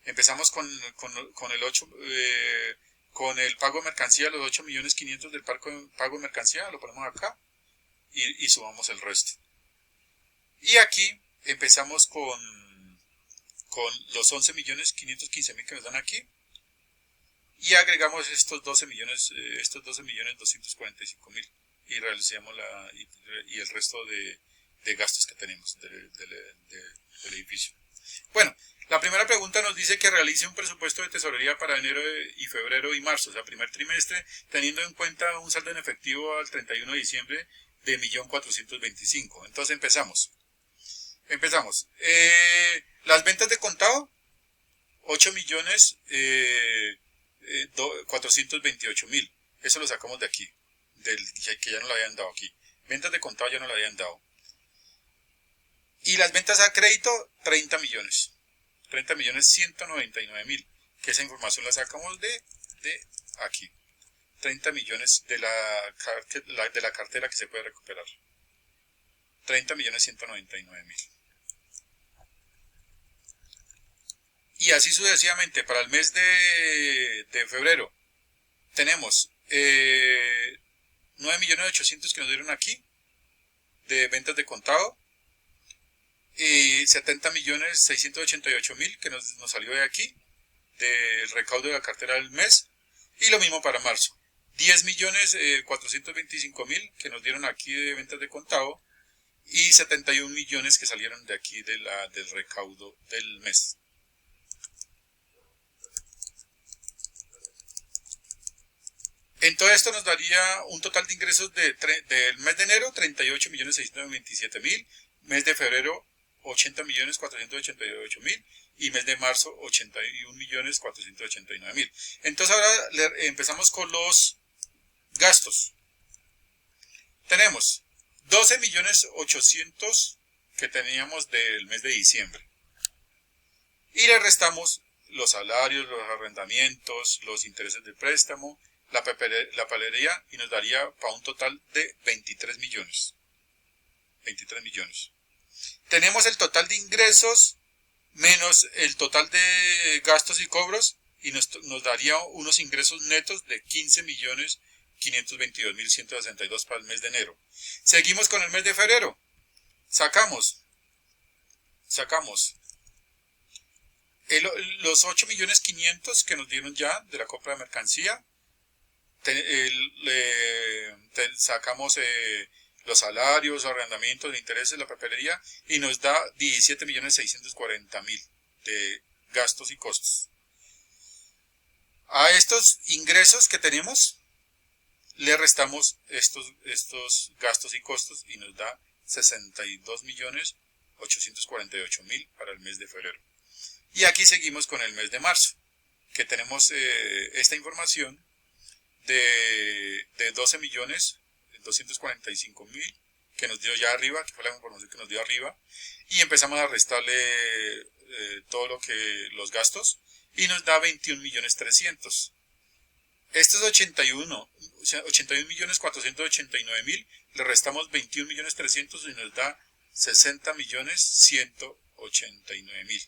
empezamos con el 8, con el pago de mercancía, los 8.500.000 del pago de mercancía, lo ponemos acá y sumamos el resto. Y aquí empezamos con los 11.515.000 que nos dan aquí y agregamos estos 12.245.000 y realizamos y el resto de gastos que tenemos del edificio. Bueno, la primera pregunta nos dice que realice un presupuesto de tesorería para enero y febrero y marzo, o sea, primer trimestre, teniendo en cuenta un saldo en efectivo al 31 de diciembre de 1.425.000. Entonces empezamos. Las ventas de contado, 8.428.000. Eso lo sacamos de aquí, que ya no lo habían dado aquí. Ventas de contado ya no lo habían dado. Y las ventas a crédito, 30 millones. 30.199.000. Que esa información la sacamos de aquí. 30 millones de la cartera que se puede recuperar. 30.199.000. Y así sucesivamente, para el mes de febrero, tenemos 9.800.000 que nos dieron aquí, de ventas de contado, y 70.688.000 que nos salió de aquí, del recaudo de la cartera del mes, y lo mismo para marzo. 10.425.000 que nos dieron aquí de ventas de contado, y 71 millones que salieron de aquí del recaudo del mes. Entonces esto nos daría un total de ingresos del mes de enero, 38.627.000, mes de febrero, 80.488.000 y mes de marzo, 81.489.000. Entonces ahora empezamos con los gastos. Tenemos 12.800.000 que teníamos del mes de diciembre. Y le restamos los salarios, los arrendamientos, los intereses del préstamo, la papelería y nos daría para un total de 23 millones. 23 millones. Tenemos el total de ingresos menos el total de gastos y cobros y nos daría unos ingresos netos de 15.522.162 para el mes de enero. Seguimos con el mes de febrero. Sacamos los 8.500.000 que nos dieron ya de la compra de mercancía. Sacamos los salarios, arrendamientos, intereses, la papelería, y nos da 17.640.000 de gastos y costos. A estos ingresos que tenemos, le restamos estos gastos y costos y nos da 62.848.000 para el mes de febrero. Y aquí seguimos con el mes de marzo, que tenemos esta información de 12.245.000 que nos dio ya arriba, que fue la información que nos dio arriba, y empezamos a restarle todo lo que los gastos y nos da 21.300.000. Estos 81.489.000 le restamos 21.300.000 y nos da 60.189.000.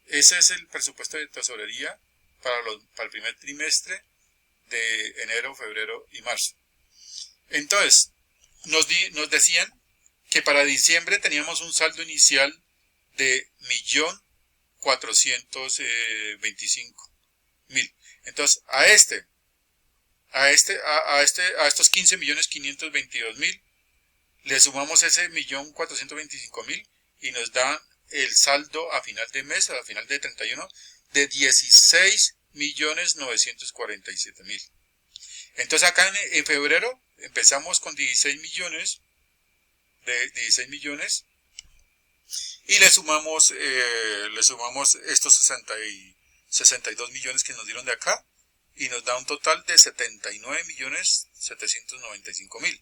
Ese es el presupuesto de tesorería para el primer trimestre de enero, febrero y marzo. Entonces, nos decían que para diciembre teníamos un saldo inicial de 1.425.000. Entonces, a estos 15.522.000 le sumamos ese 1.425.000 y nos da el saldo a final de mes, a final de 31, de 16.947.000. Entonces acá en febrero empezamos con 16 millones y le sumamos estos 62 millones que nos dieron de acá y nos da un total de 79.795.000.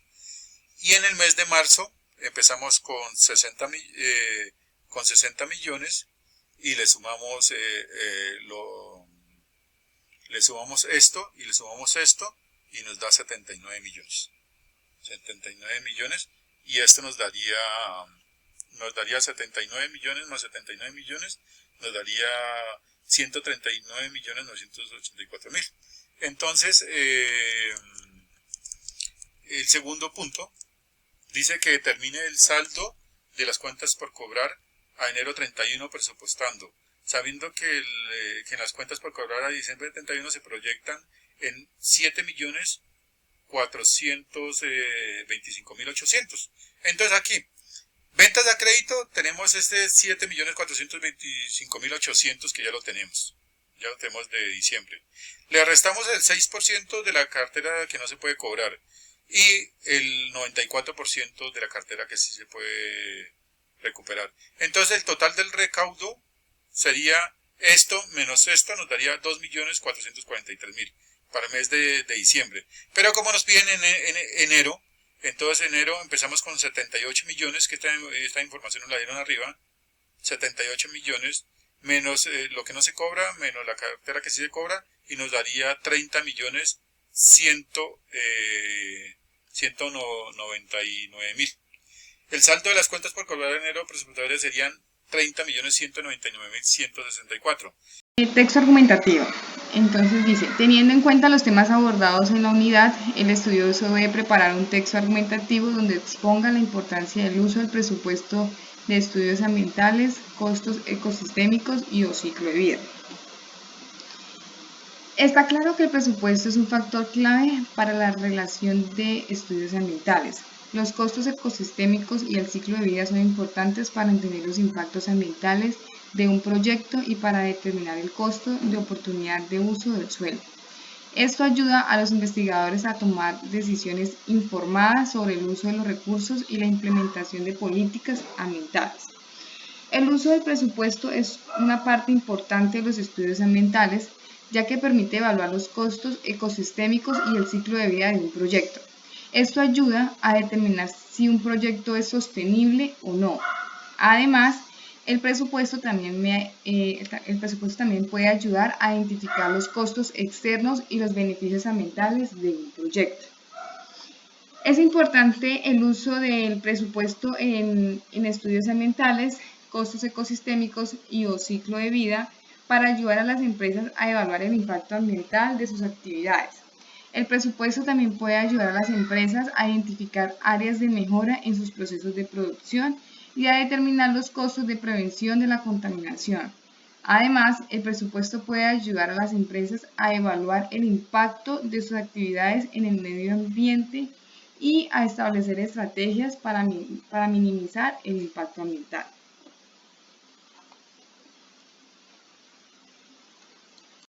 Y en el mes de marzo empezamos con 60 millones y le sumamos esto y le sumamos esto y nos da 79 millones. 79 millones y esto nos daría 79 millones más 79 millones, nos daría 139.984.000. Entonces, el segundo punto dice que determine el saldo de las cuentas por cobrar a enero 31 presupuestando, sabiendo que en las cuentas por cobrar a diciembre 31 se proyectan en 7.425.800. Entonces aquí, ventas a crédito, tenemos este 7.425.800 que ya lo tenemos de diciembre. Le restamos el 6% de la cartera que no se puede cobrar y el 94% de la cartera que sí se puede recuperar. Entonces el total del recaudo sería esto menos esto, nos daría 2.443.000 para el mes de diciembre. Pero como nos piden en enero, entonces enero empezamos con 78 millones, que esta información nos la dieron arriba, 78 millones, menos lo que no se cobra, menos la cartera que sí se cobra, y nos daría 30.199.000. El saldo de las cuentas por cobrar en enero presupuestarias serían 30.199.164. El texto argumentativo. Entonces dice, teniendo en cuenta los temas abordados en la unidad, el estudioso debe preparar un texto argumentativo donde exponga la importancia del uso del presupuesto de estudios ambientales, costos ecosistémicos y o ciclo de vida. Está claro que el presupuesto es un factor clave para la relación de estudios ambientales. Los costos ecosistémicos y el ciclo de vida son importantes para entender los impactos ambientales de un proyecto y para determinar el costo de oportunidad de uso del suelo. Esto ayuda a los investigadores a tomar decisiones informadas sobre el uso de los recursos y la implementación de políticas ambientales. El uso del presupuesto es una parte importante de los estudios ambientales, ya que permite evaluar los costos ecosistémicos y el ciclo de vida de un proyecto. Esto ayuda a determinar si un proyecto es sostenible o no. Además, el presupuesto también puede ayudar a identificar los costos externos y los beneficios ambientales de un proyecto. Es importante el uso del presupuesto en estudios ambientales, costos ecosistémicos y o ciclo de vida para ayudar a las empresas a evaluar el impacto ambiental de sus actividades. El presupuesto también puede ayudar a las empresas a identificar áreas de mejora en sus procesos de producción y a determinar los costos de prevención de la contaminación. Además, el presupuesto puede ayudar a las empresas a evaluar el impacto de sus actividades en el medio ambiente y a establecer estrategias para minimizar el impacto ambiental.